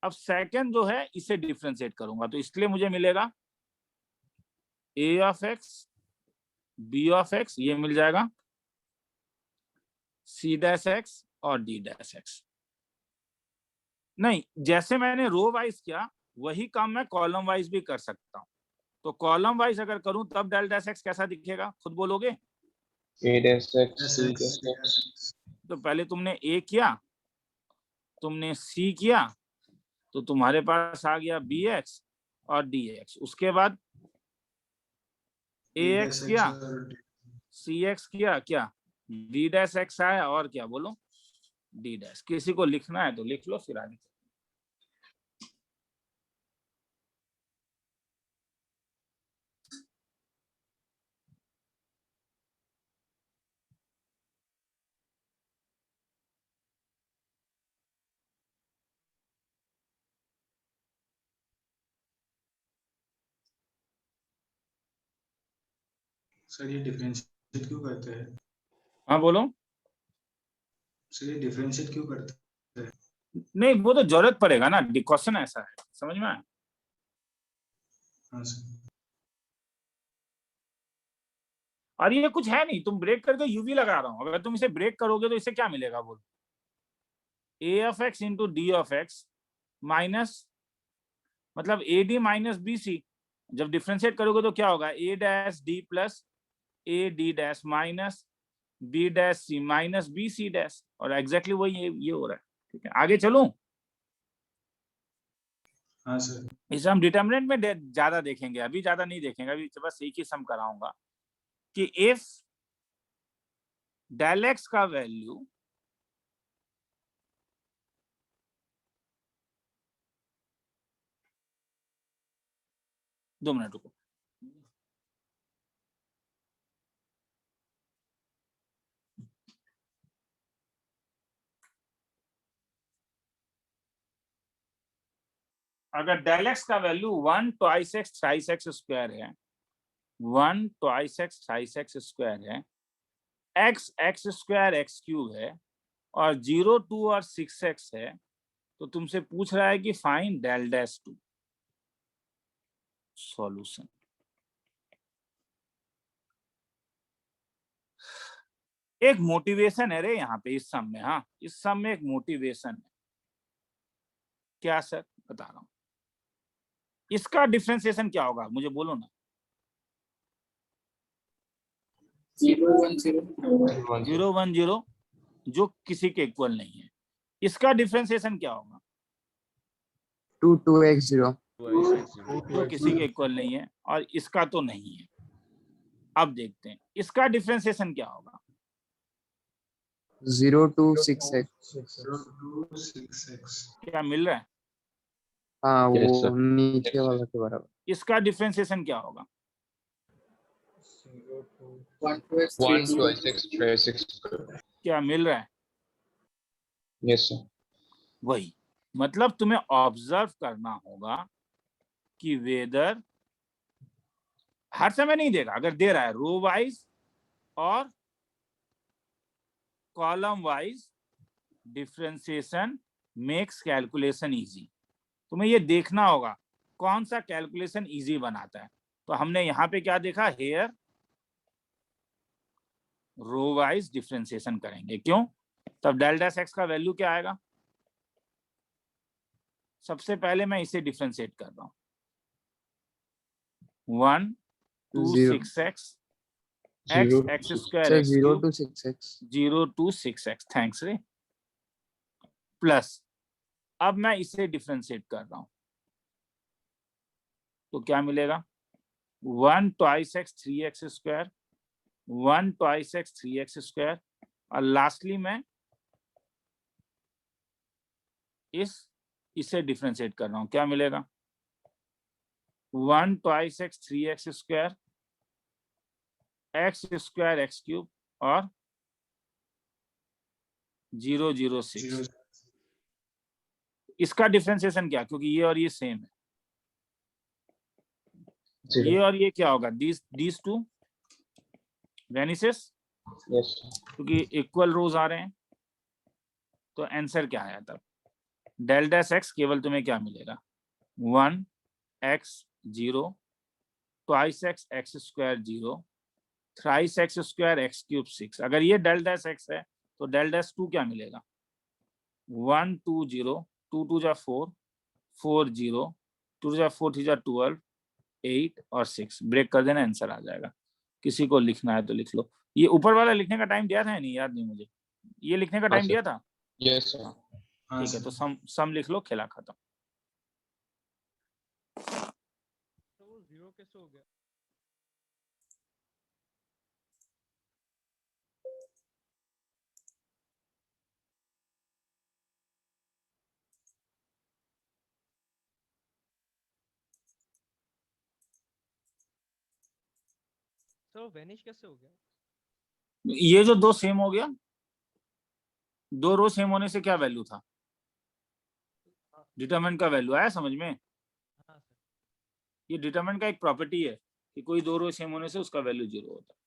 अब सेकंड जो है इसे डिफरेंशिएट करूंगा, तो इसलिए मुझे मिलेगा a of x, b of x, ये मिल जाएगा सी डैश एक्स और डी डैश एक्स। नहीं, जैसे मैंने रो वाइज किया वही काम मैं कॉलम वाइज भी कर सकता हूं। तो कॉलम वाइज अगर करूं तब डेल डैश एक्स कैसा दिखेगा, खुद बोलोगे? ए डैश एक्स Yes, सी yes, डैश एक्स। yes. तो पहले तुमने ए किया, तुमने सी किया, तो तुम्हारे पास आ गया बी एक्स और डी एक्स। उसके बाद ए B एक्स dash किया, X और सी एक्स किया, क्या डी डैश एक्स आया, और क्या बोलो, डी डैश। किसी को लिखना है तो लिख लो, फिर आगे। सर ये डिफरेंशिएट क्यों करते हैं? हाँ बोलो। सर ये डिफरेंशिएट क्यों करते नहीं, वो तो जरूरत पड़ेगा ना, क्वेश्चन ऐसा है, समझ में आया? हैं? हाँ सर। और ये कुछ है नहीं, तुम ब्रेक करके यूवी लगा रहा हूं, अगर तुम इसे ब्रेक करोगे तो इसे क्या मिलेगा, बोलो? A of x into d of x minus, मतलब a d minus b c. जब डिफ्रेंशिएट करोगे तो क्या होगा, a dash d plus a d dash minus b dash c minus b c dash. और एग्जैक्टली वही ये हो रहा है, ठीक है? आगे चलूं? हाँ सर। इसे हम डिटर्मिनेंट में ज्यादा देखेंगे, अभी ज्यादा नहीं देखेंगे, अभी बस एक ही सम कराऊंगा कि इफ डेल एक्स का वैल्यू दो मिनट रुको, अगर डेल एक्स का value 1 twice x thrice x square है, 1 twice x thrice x square है, x x square x cube है, और 0 2 और 6 एक्स है, तो तुमसे पूछ रहा है कि फाइंड डेल डैश 2। सॉल्यूशन। एक मोटिवेशन है रे यहाँ पे इस सम में। हाँ, इस सम में एक मोटिवेशन है। क्या सर? बता रहा हूं। इसका डिफरेंशिएशन क्या होगा, मुझे बोलो ना। 0, 1, 0. 0 1 0 जो किसी के इक्वल नहीं है। इसका डिफरेंशिएशन क्या होगा? 2 2x 0. जो किसी के इक्वल नहीं है, और इसका तो नहीं है। अब देखते हैं इसका डिफरेंशिएशन क्या होगा। 0 2 6x. 0 to 6x. क्या मिल रहा है? हाँ, Yes, वो sir. नीचे वाला के बराबर. इसका डिफरेंशिएशन क्या होगा? 1 to x, 1 3, to 0. x 3x. क्या मिल रहा है? Yes, sir. वही मतलब तुम्हें ऑब्जर्व करना होगा कि वेदर हर समय नहीं देगा। अगर दे रहा है रो वाइज और column wise, differentiation makes calculation easy. तुम्हें ये देखना होगा कौन सा कैलकुलेशन इजी बनाता है। तो हमने यहाँ पे क्या देखा, हेयर रो वाइज डिफरेंशिएशन करेंगे। क्यों? तब डेल डैश एक्स का वैल्यू क्या आएगा? सबसे पहले मैं इसे डिफरेंशिएट कर रहा हूँ। 1 to 0. 6x Zero x to square Sir, x 0 cube to 6x. 0 to 6x। Thanks रे। प्लस अब मैं इसे डिफरेंशिएट कर रहा हूं तो क्या मिलेगा? 1 twice x 3x square, 1 twice x 3x square, और लास्टली मैं इसे डिफरेंशिएट कर रहा हूं। क्या मिलेगा? 1 twice x 3x square, x square x cube और 0 0 6। 0. इसका डिफरेंशिएशन क्या? क्योंकि ये और ये सेम है। ये 0. और ये क्या होगा? these two vanishes Yes, sir. क्योंकि इक्वल रोज आ रहे हैं। तो आंसर क्या आया तब? डेल डैश एक्स केवल तुम्हें क्या मिलेगा? 1 x 0 twice x x square 0 thrice x square x cube 6। अगर ये डेल डैश एक्स है तो डेल डैश 2 क्या मिलेगा? 1 2 0 2 2 जा 4 4 0 2 जा 4 3 जा 12 8 और 6। ब्रेक कर देना, आंसर आ जाएगा। किसी को लिखना है तो लिख लो। ये ऊपर वाला लिखने का टाइम दिया था या नहीं? याद नहीं मुझे। ये लिखने का टाइम sir. दिया था? Yes, sir. हाँ ठीक है, सर. तो सम लिख लो, खेला खत्म। तो वो 0 कैसे हो गया? तो वैनिश कैसे हो गया? ये जो दो सेम हो गया, दो रो सेम होने से क्या वैल्यू था? डिटरमिनेंट का वैल्यू आया समझ में? हाँ सर। ये डिटरमिनेंट का एक प्रॉपर्टी है कि कोई दो रो सेम होने से उसका वैल्यू 0 होता है।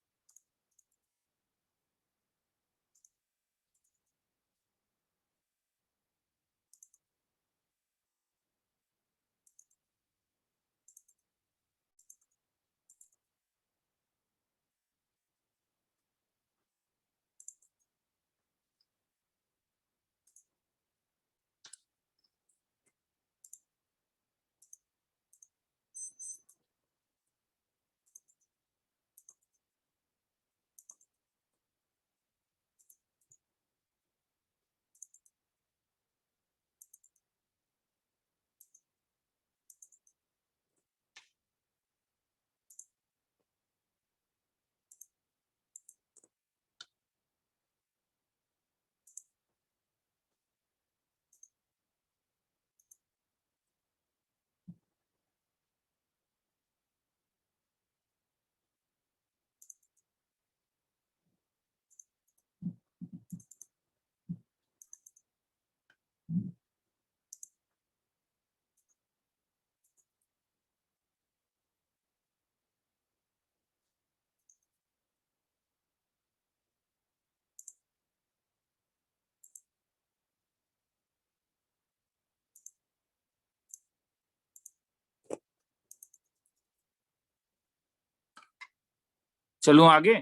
चलूं आगे?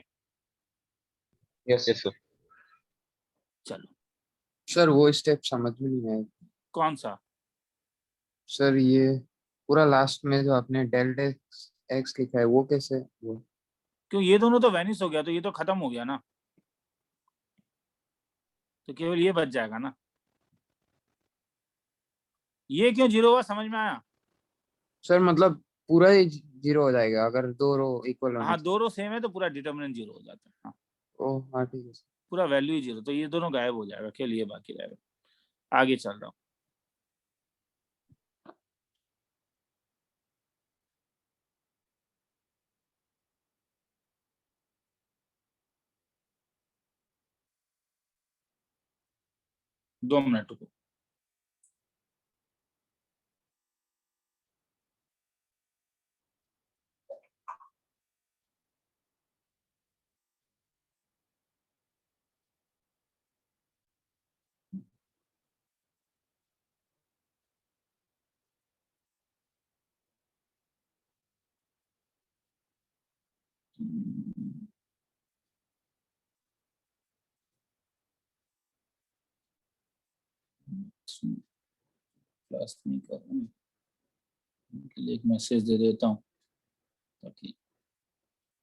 Yes, yes, sir. चलो, सर वो स्टेप समझ में नहीं आया कौन सा? सर। ये पूरा लास्ट में जो आपने डेल्ट एक्स लिखा है वो कैसे वो? क्यों, ये दोनों तो वैनिश हो गया, तो ये तो खत्म हो गया ना, तो केवल ये बच जाएगा ना। ये क्यों जीरो हुआ, समझ में आया? सर मतलब पूरा ही जीरो हो जाएगा अगर दो रो इक्वल होने हाँ, से। दो रो सेम है तो पूरा डिटर्मिनेंट जीरो हो जाता है। हाँ, ओ हाँ ठीक है सर। पूरा वैल्यू ही जीरो, तो ये दोनों गायब हो जाएगा, केवल ये बाकी रहेगा। आगे चल रहा हूँ। दो मिनट रुको। प्लस नहीं कर रहा हूँ, उनके लिए एक मैसेज दे देता हूँ ताकि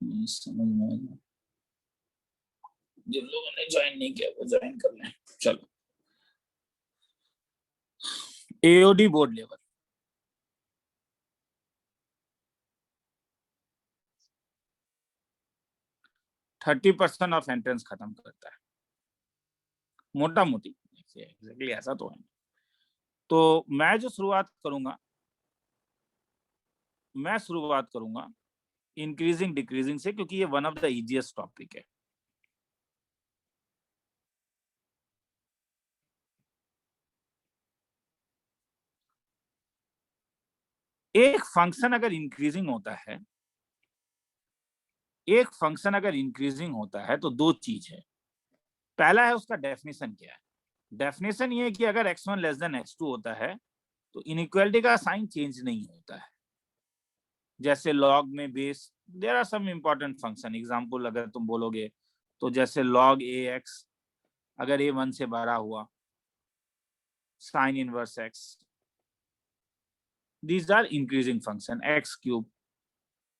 नहीं समझ में आ जाए। जिन लोगों ने ज्वाइन नहीं किया वो ज्वाइन कर लें। चलो, AOD board level, %30 of entrance खत्म करता है, मोटा मोटी। एग्जैक्टली ऐसा तो है। तो मैं जो शुरुआत करूंगा इंक्रीजिंग डिक्रीजिंग से, क्योंकि ये one of the easiest topic है। एक फंक्शन अगर इंक्रीजिंग होता है तो दो चीज है। पहला है उसका डेफिनेशन क्या है। डेफिनेशन ये है कि अगर x1 लेस देन x2 होता है तो इनइक्वालिटी का साइन चेंज नहीं होता है। जैसे लॉग में base, there are some important function. Example अगर तुम बोलोगे तो जैसे log ax अगर a 1 से बड़ा हुआ, sine inverse x, these are increasing function, x cube,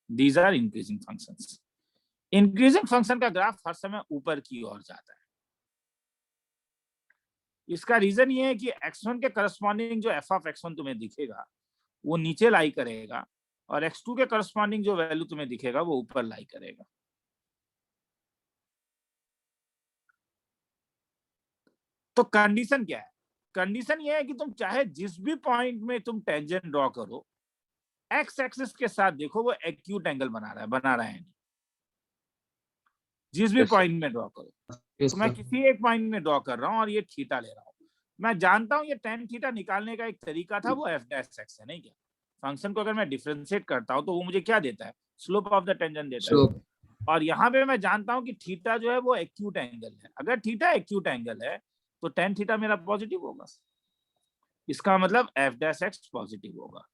these are increasing functions। Increasing function का ग्राफ हर समय ऊपर की ओर जाता है। इसका रीजन ये है कि x1 के करस्पॉन्डिंग जो f ऑफ x1 तुम्हें दिखेगा वो नीचे लाई करेगा, और x2 के करस्पॉन्डिंग जो वैल्यू तुम्हें दिखेगा वो ऊपर लाई करेगा। तो कंडीशन क्या है? कंडीशन ये है कि तुम चाहे जिस भी पॉइंट में तुम टेंजेंट ड्रॉ करो, एक्स एक्सिस के साथ देखो वो एक्यूट एंगल बना रहा है नहीं। जिस भी Yes, sir. पॉइंट में ड्रॉ करो, Yes, तो मैं sir. किसी एक पॉइंट में ड्रॉ कर रहा हूँ और ये थीटा ले रहा हूँ। मैं जानता हूँ ये tan थीटा निकालने का एक तरीका था, वो f डैश x है, नहीं क्या? फंक्शन को अगर मैं डिफरेंशिएट करता हूँ तो वो मुझे क्या देता है? स्लोप ऑफ द टेंजेंट देता है। Slope. और यहाँ पे मैं जानता हूँ कि थीटा जो है वो एक्यूट एंगल है। अगर थीटा एक्यूट एंगल है तो tan थीटा मेरा पॉजिटिव होगा। इसका मतलब f डैश x पॉजिटिव होगा।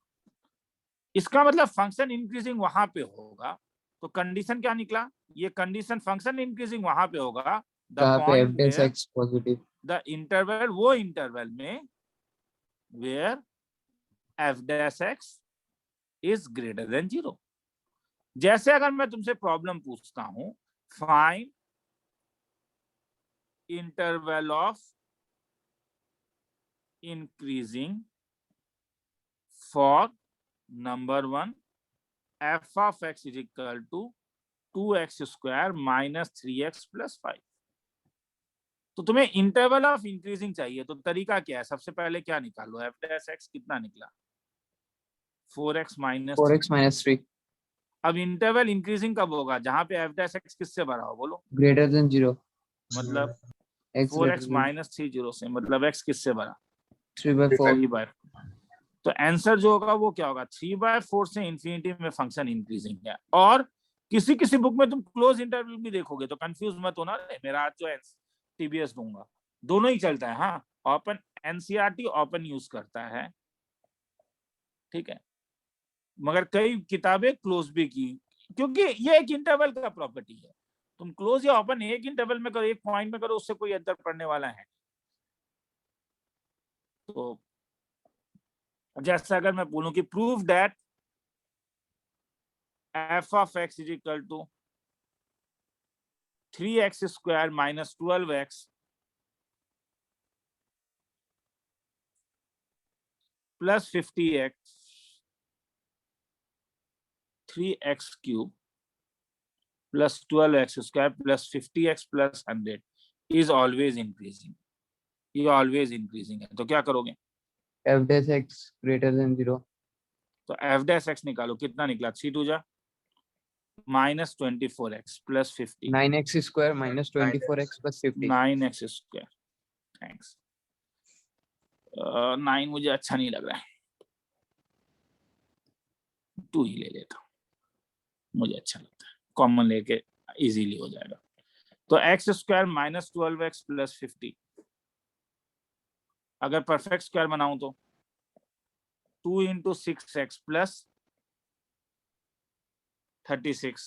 इसका मतलब फंक्शन इंक्रीजिंग वहां पे होगा। तो कंडीशन क्या निकला? ये कंडीशन फंक्शन इंक्रीजिंग वहां पे होगा द कहाँ पे point f dash where x positive? The interval, वो इंटरवल में where f dash x is greater than 0। जैसे अगर मैं तुमसे प्रॉब्लम पूछता हूं, find interval of increasing for number 1 f of x is equal to 2x square minus 3x plus 5। तो तुम्हें इंटरवल ऑफ इंक्रीजिंग चाहिए, तो तरीका क्या है? सबसे पहले क्या निकालो? f डैश x कितना निकला? 4x minus 4x minus 3 अब इंटरवल इंक्रीजिंग कब होगा? जहां पे f डैश x किससे बड़ा हो, बोलो। greater than 0. मतलब X greater 4x than minus 3 0 से, मतलब x किससे बड़ा? 3/4. 3/4। तो आंसर जो होगा वो क्या होगा? 3/4 से इंफिनिटी में फंक्शन इंक्रीजिंग है। और किसी किसी बुक में तुम क्लोज इंटरवल भी देखोगे, तो कंफ्यूज मत होना। मेरा आज जो है टीबीएस दूंगा, दोनों ही चलता है। हाँ, ओपन एनसीईआरटी ओपन यूज करता है, ठीक है, मगर कई किताबें क्लोज भी की क्योंकि ये एक इंटरवल का प्रॉपर्टी है, तुम क्लोज या ओपन एक इंटरवल में करो, एक पॉइंट में करो, उससे कोई अंतर पड़ने वाला है। तो जैसा अगर मैं बोलूं कि prove that f of x is equal to 3x square minus 12x plus 50x 3x cube plus 12x square plus 50x plus 100 is always increasing, ये always increasing है। तो क्या करोगे? f dash x greater than 0, तो f dash x निकालो, कितना निकला? 3 2 जा minus 24x plus 50 9x square minus 24x plus 50. 9x square। Thanks. 9 मुझे अच्छा नहीं लग रहा है, 2 ही ले लेता हूँ, मुझे अच्छा लगता है, कॉमन लेके इजीली हो जाएगा। तो x square minus 12x plus 50, अगर परफेक्ट स्क्वायर बनाऊं तो 2 into 6x plus 36।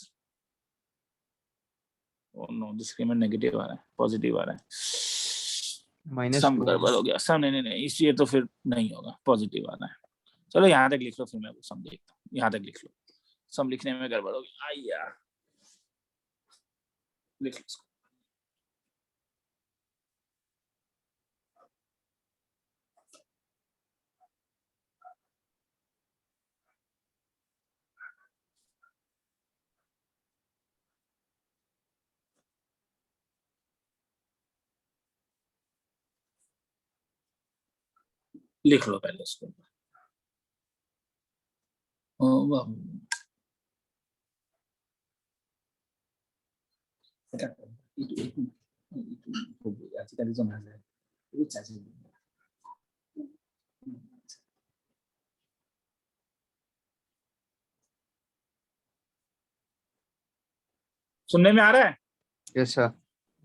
Oh no, discriminant negative आ रहा है, पॉजिटिव आ रहा है, minus सम 2. गड़बड़ हो गया, सम नहीं, इसलिए तो फिर नहीं होगा, पॉजिटिव आ रहा है। चलो यहाँ तक लिख लो, फिर मैं वो सम देखता हूँ, यहाँ तक लिख लो, सम लिखने में गड़बड़ होगी। आइया लिख लो इसको। लिख लो पहले इसको। सुनने में आ रहा है? Yes sir.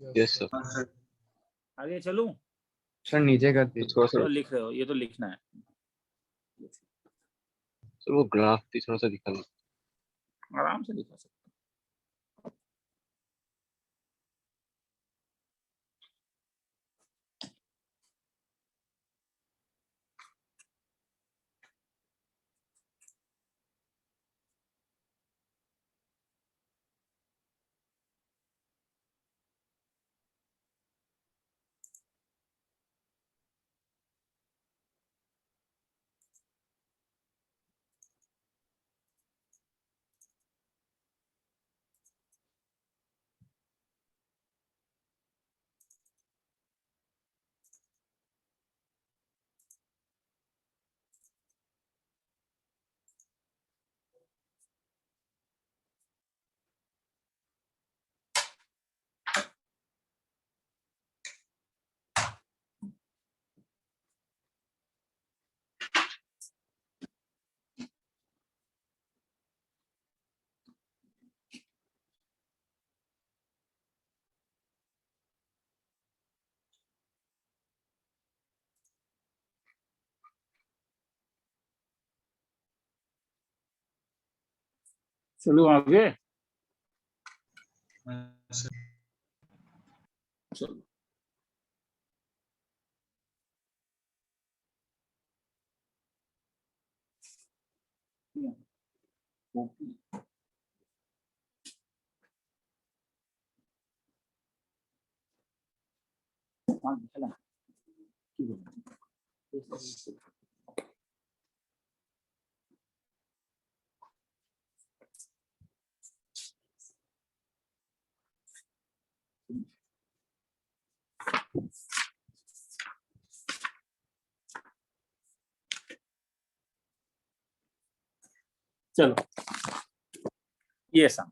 Yes, sir. हाँ सर। आगे चलूं? सर नीचे कर तो दीजिए. थोड़ा चलो सा लिख रहे हो, ये तो लिखना है, सर वो ग्राफ भी थोड़ा सा दिखा लो। आराम से लिखा सकते। चलो आगे। हाँ सर। चलो चलो ये sum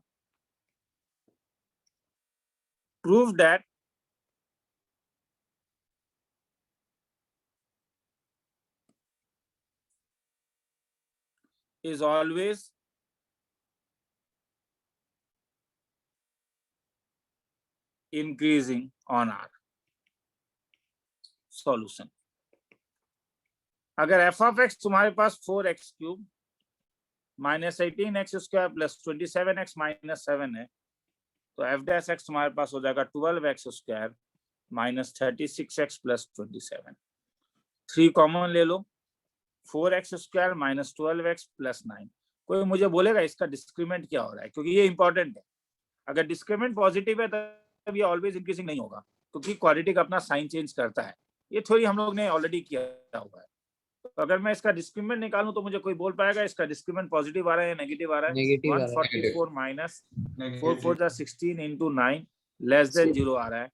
prove that is always increasing on R solution। अगर f of x तुम्हारे पास 4x cube minus 18x² plus 27x minus 7 है, तो एफ डैश एक्स तुम्हारे पास हो जाएगा 12x² minus 36x plus 27। 3 common ले लो, 4x² माइनस 12x प्लस 9। कोई मुझे बोलेगा इसका डिस्क्रीमेंट क्या हो रहा है, क्योंकि ये इंपॉर्टेंट है। अगर डिस्क्रीमेंट पॉजिटिव है तब ये ऑलवेज इंक्रीजिंग नहीं होगा, क्योंकि क्वाड्रेटिक अपना साइन चेंज करता है। ये थ्योरी हम लोग ने ऑलरेडी किया हुआ है। तो अगर मैं इसका डिस्क्रीमेंट निकालूं तो मुझे कोई बोल पाएगा इसका डिस्क्रीमेंट पॉजिटिव आ रहा है या नेगेटिव आ रहा है? नेगेटिव आ रहा है। 144 minus 4 4 Negative. 16 into 9 less than 0 आ रहा है।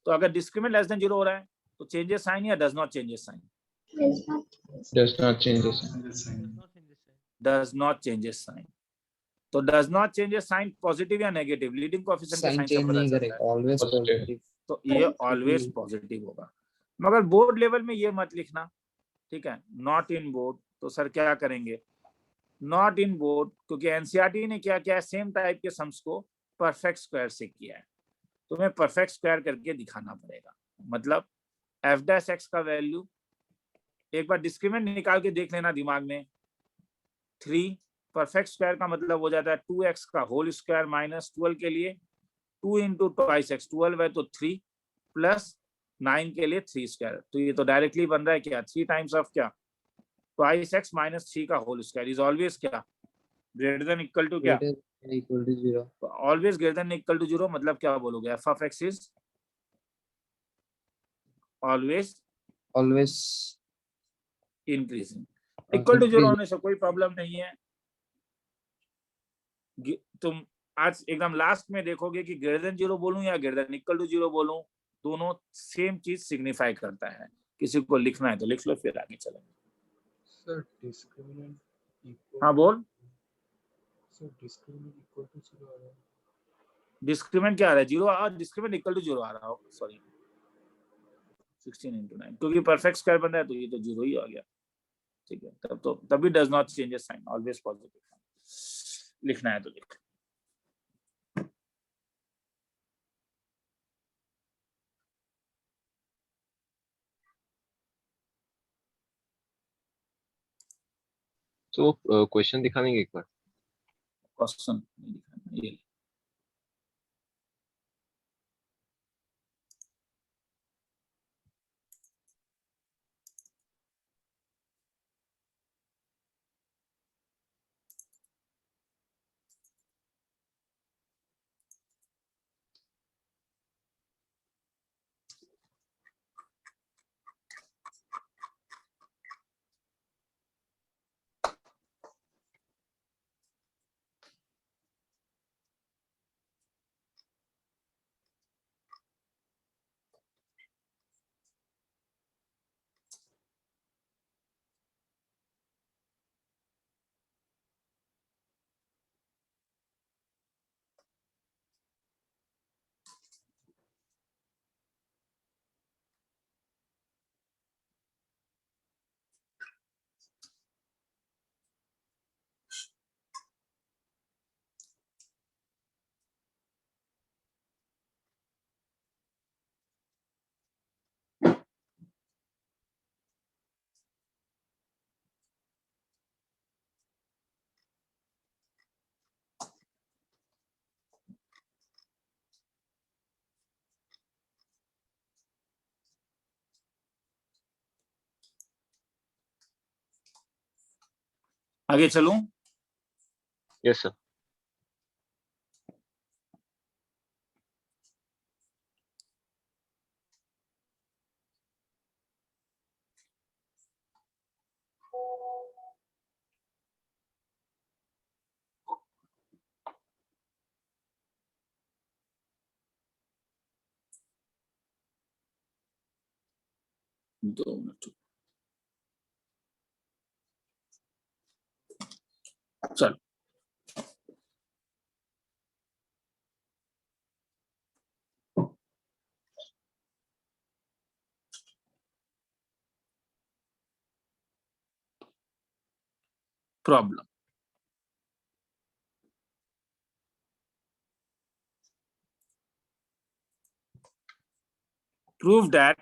तो अगर डिस्क्रीमेंट लेस देन 0 हो रहा है तो चेंजेस साइन या does not changes sign? does not change the sign. And the sign. Does not change the sign. Does not changes sign. तो does not changes sign positive या नेगेटिव? Leading coefficient के sign sign से change पता नहीं चलता करेगा, है। Always positive. तो ये ऑलवेज पॉजिटिव होगा। मगर बोर्ड लेवल में ये मत लिखना, ठीक है? नॉट इन बोर्ड, तो सर क्या करेंगे? नॉट इन बोर्ड, क्योंकि एनसीईआरटी ने क्या किया है, सेम टाइप के सम्स को परफेक्ट स्क्वायर से किया है। तुम्हें परफेक्ट स्क्वायर करके दिखाना पड़ेगा। मतलब एफ डैश एक्स का वैल्यू एक बार डिस्क्रीमेंट निकाल के देख लेना दिमाग में। 3 परफेक्ट स्क्वायर का मतलब हो जाता है 2x का होल स्क्वायर माइनस 12 के लिए 2 इंटू ट्वाइस एक्स, 12 है तो 3 प्लस 9 के लिए 3 स्क्वायर। तो ये तो डायरेक्टली बन रहा है क्या, 3 टाइम्स ऑफ क्या, ट्वाइस एक्स माइनस 3 का होल स्क्वायर इज ऑलवेज क्या, ग्रेटर देन इक्वल टू क्या, इक्वल टू 0। तो always greater than equal to 0 मतलब क्या बोलोगे? F of x is always always increasing. Equal to 0 होने से कोई प्रॉब्लम नहीं है। तुम आज एकदम लास्ट में देखोगे कि ग्रेटर देन 0 बोलूं या ग्रेटर देन इक्वल टू 0 बोलूं, दोनों सेम चीज सिग्निफाई करता है। किसी को लिखना है तो लिख लो, फिर आगे चलेंगे। Sir, discriminant equal. हाँ बोल। Sir, discriminant equal to 0 आ रहा है. डिस्क्रीमेंट क्या आ रहा है? 0 और डिस्क्रीमेंट इक्वल टू 0 आ रहा हो, सॉरी 16 into 9, क्योंकि परफेक्ट स्क्वायर बन रहा है तो ये तो 0 ही आ गया। ठीक है, तब तो तभी does not change sign, always positive. लिखना है तो लिख। तो क्वेश्चन दिखा देंगे एक बार? क्वेश्चन नहीं दिखाना, ये आगे चलूं। Yes sir. दो मिनट, चलो। Problem, prove that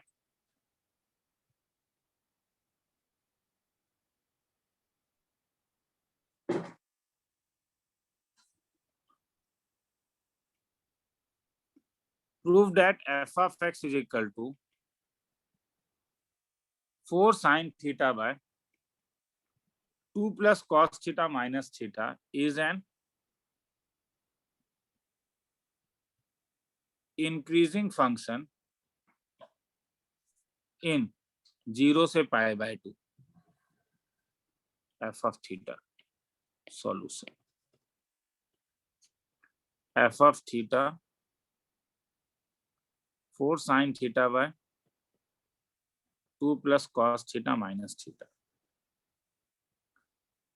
prove that f of x is equal to 4 sin theta by 2 plus cos theta minus theta is an increasing function in 0 से pi by 2 f of theta. Solution. f of theta 4 sin theta by 2 plus cos theta minus theta.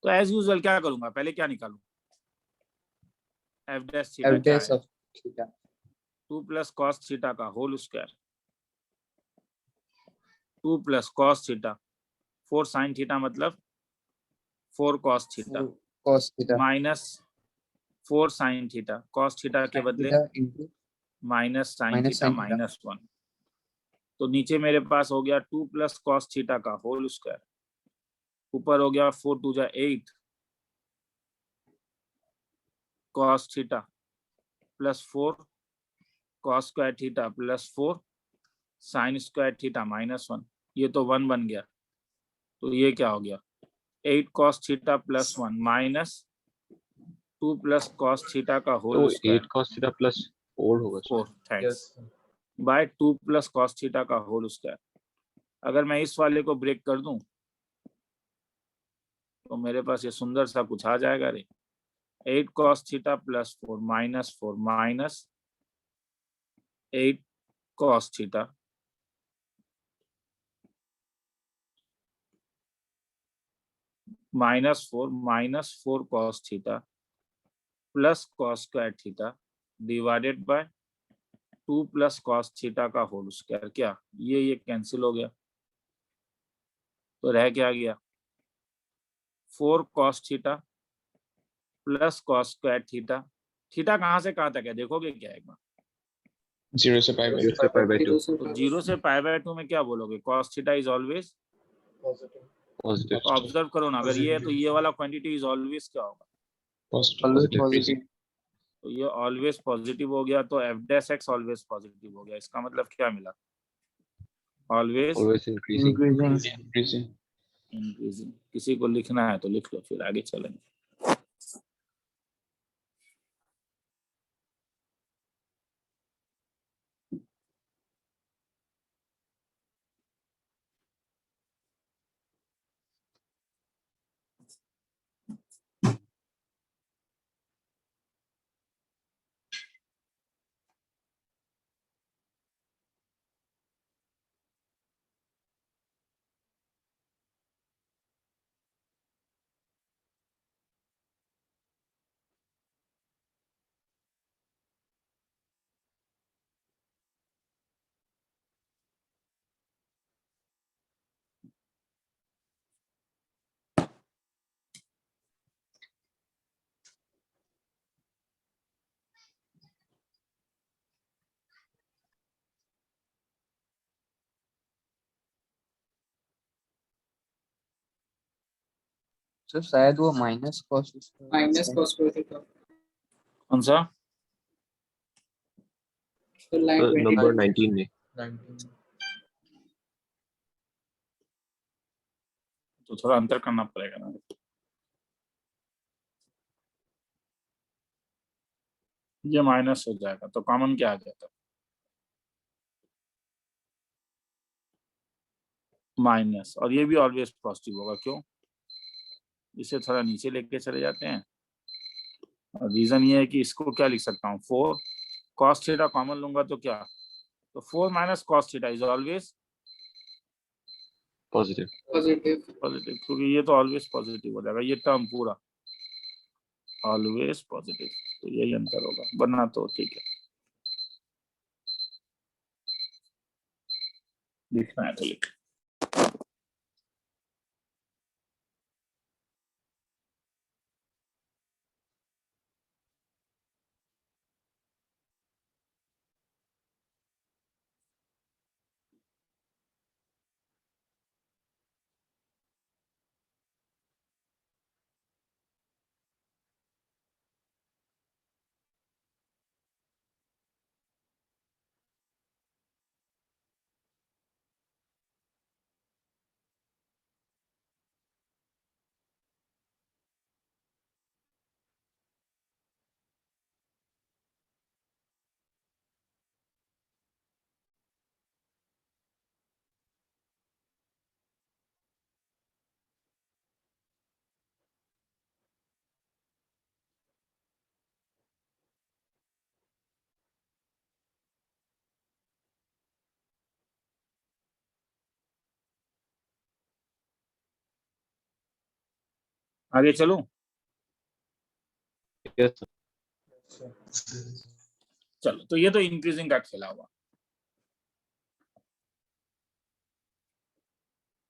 तो as usual क्या करूंगा, पहले क्या निकालूं, f dash theta f क्या dash है, of theta 2 plus cos theta का whole square 2 plus cos theta 4 sin theta मतलब 4 cos theta cos theta minus 4 sin theta cos theta के sin बदले theta into minus sin minus theta sin theta minus 1. तो नीचे मेरे पास हो गया 2 plus cos theta का होल स्क्वायर, ऊपर हो गया 4 2 जा 8 cos theta plus 4 cos square theta plus 4 sin square theta minus 1. ये तो 1 बन गया, तो ये क्या हो गया 8 cos theta plus 1 minus 2 plus cos theta का तो whole square 8 cos theta plus 4 होगा sir. 4 thanks Yes. sir. By 2 plus cos theta का होल स्क्वायर. अगर मैं इस वाले को ब्रेक कर दूं तो मेरे पास ये सुंदर सा कुछ आ जाएगा रे 8 cos theta plus 4 minus 4 minus 8 cos theta minus 4 cos theta plus cos square theta divided by 2 plus cos theta का होल स्क्वायर. क्या ये कैंसिल हो गया, तो रह क्या गया 4 cos theta plus cos square theta. Theta कहाँ से कहाँ तक है देखोगे क्या एक बार, 0 से pi by 0 से पाई बाय 2 तो 0 से पाई बाय 2 में क्या बोलोगे cos theta is always Positive. Positive. तो ऑब्जर्व करो ना, अगर ये है तो ये वाला क्वांटिटी इज ऑलवेज क्या होगा, always Positive. positive तो ये ऑलवेज पॉजिटिव हो गया, तो f dash x always positive हो गया. इसका मतलब क्या मिला, always Always increasing. increasing increasing. किसी को लिखना है तो लिख लो, फिर आगे चलेंगे. तो शायद वो minus cos minus cos square theta. कौन सा, तो लाइन नंबर 25 19 में 19. तो थोड़ा अंतर करना पड़ेगा ना. ये माइनस हो जाएगा तो कॉमन क्या आ जाता, माइनस, और ये भी ऑलवेज पॉजिटिव होगा. क्यों, इसे थोड़ा नीचे लेके चले जाते हैं. और रीजन ये है कि इसको क्या लिख सकता हूँ 4 cos थीटा कॉमन लूंगा तो क्या, तो 4 minus cos theta is always positive. Positive. Positive, क्योंकि ये तो ऑलवेज पॉजिटिव हो जाएगा, ये टर्म पूरा ऑलवेज पॉजिटिव. तो यही अंतर होगा, वरना तो ठीक है, लिखना है तो लिख. आगे चलूं? Yes, sir. चलो, तो ये तो इंक्रीजिंग का खेला हुआ।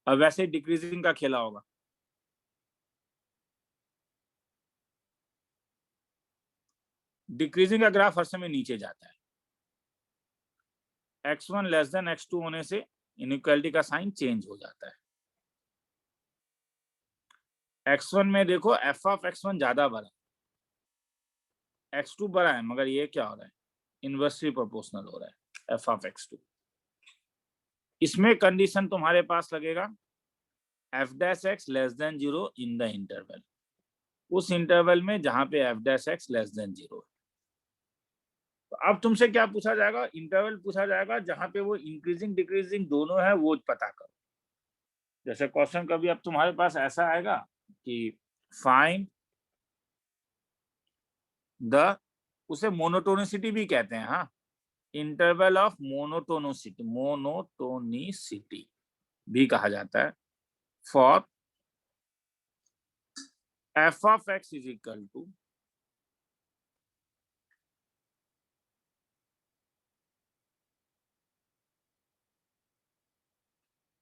अब वैसे डिक्रीजिंग का खेला होगा। डिक्रीजिंग का ग्राफ हर समय नीचे जाता है। x1 लेस देन x2 होने से इनइक्वालिटी का साइन चेंज हो जाता है। x1 में देखो f ऑफ x1 ज्यादा बड़ा है, x2 बड़ा है, मगर ये क्या हो रहा है, इनवर्सली प्रोपोर्शनल हो रहा है f ऑफ x2। इसमें कंडीशन तुम्हारे पास लगेगा f dash x less than 0 in the interval, उस इंटरवल में जहां पे f dash x less than 0। तो अब तुमसे क्या पूछा जाएगा, इंटरवल पूछा जाएगा जहां पे वो इंक्रीजिंग डिक्रीजिंग दोनों है, वो पता करो। जैसे क्वेश्चन कभी अब तुम्हारे पास ऐसा आएगा कि फाइंड द, उसे मोनोटोनिसिटी भी कहते हैं, हाँ, इंटरवल ऑफ मोनोटोनिसिटी भी कहा जाता है, for f of x is equal to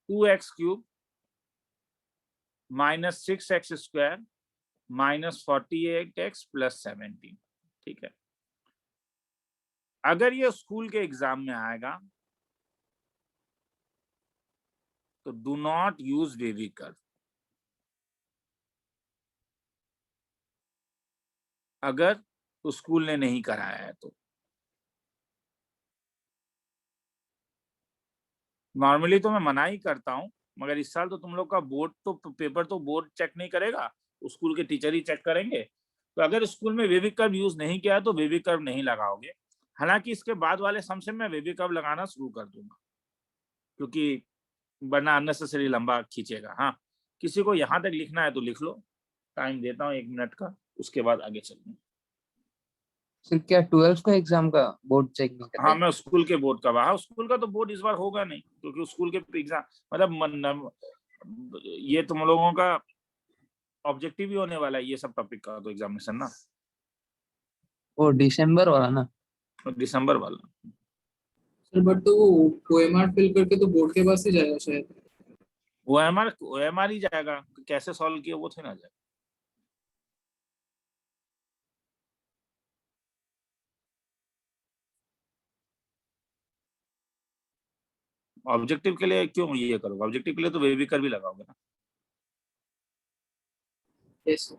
two x cube minus 6x square minus 48x plus 17। ठीक है, अगर ये स्कूल के एग्जाम में आएगा तो do not use wavy curve. अगर तो स्कूल ने नहीं कराया है तो नॉर्मली तो मैं मना ही करता हूं, मगर इस साल तो तुम लोग का बोर्ड तो पेपर तो बोर्ड चेक नहीं करेगा, स्कूल के टीचर ही चेक करेंगे। तो अगर स्कूल में वेवी कर्व यूज नहीं किया तो वेवी कर्व नहीं लगाओगे। हालांकि इसके बाद वाले सम से मैं वेवी कर्व लगाना शुरू कर दूंगा, क्योंकि वरना अननेसेसरी लंबा खींचेगा। हाँ, किसी को यहाँ तक लिखना है तो लिख लो, टाइम देता हूँ 1 मिनट का, उसके बाद आगे चलूंगा। सर क्या 12th का एग्जाम का बोर्ड चेक नहीं हाँ, करेगा? मैं स्कूल के बोर्ड का, हाँ स्कूल का तो बोर्ड इस बार होगा नहीं, क्योंकि स्कूल के एग्जाम मतलब ये तुम लोगों का ऑब्जेक्टिव ही होने वाला है ये सब टॉपिक का तो एग्जामिनेशन ना, वो दिसंबर वाला ना? दिसंबर वाला। सर बट तो वो OMR फिल करके तो बोर्ड के पास ही जाएगा शायद। OMR ही जाएगा, कैसे सॉल्व किया वो थे ना जाएगा। ऑब्जेक्टिव के लिए क्यों ये करोगे, ऑब्जेक्टिव के लिए तो वेवी कर्व भी लगाओगे ना। Yes sir.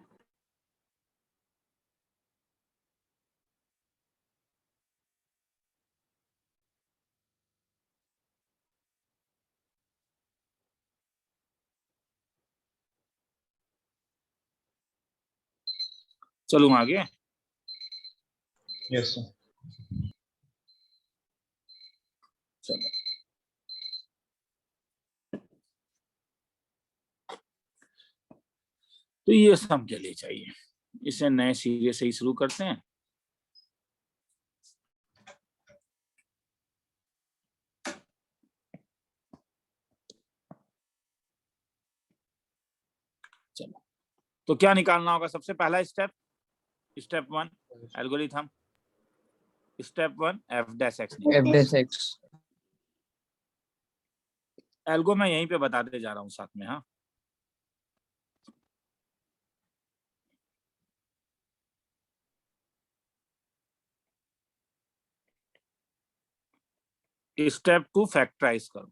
चलूँ आगे। Yes, sir. चलो, तो ये सम के लिए चाहिए, इसे नए सिरे से ही शुरू करते हैं। चलो, तो क्या निकालना होगा, सबसे पहला step, step 1 algorithm, step 1 f dash x। f dash x। Algo मैं यहीं पे बताते जा रहा हूँ साथ में। हाँ, स्टेप 2 फैक्टराइज करो।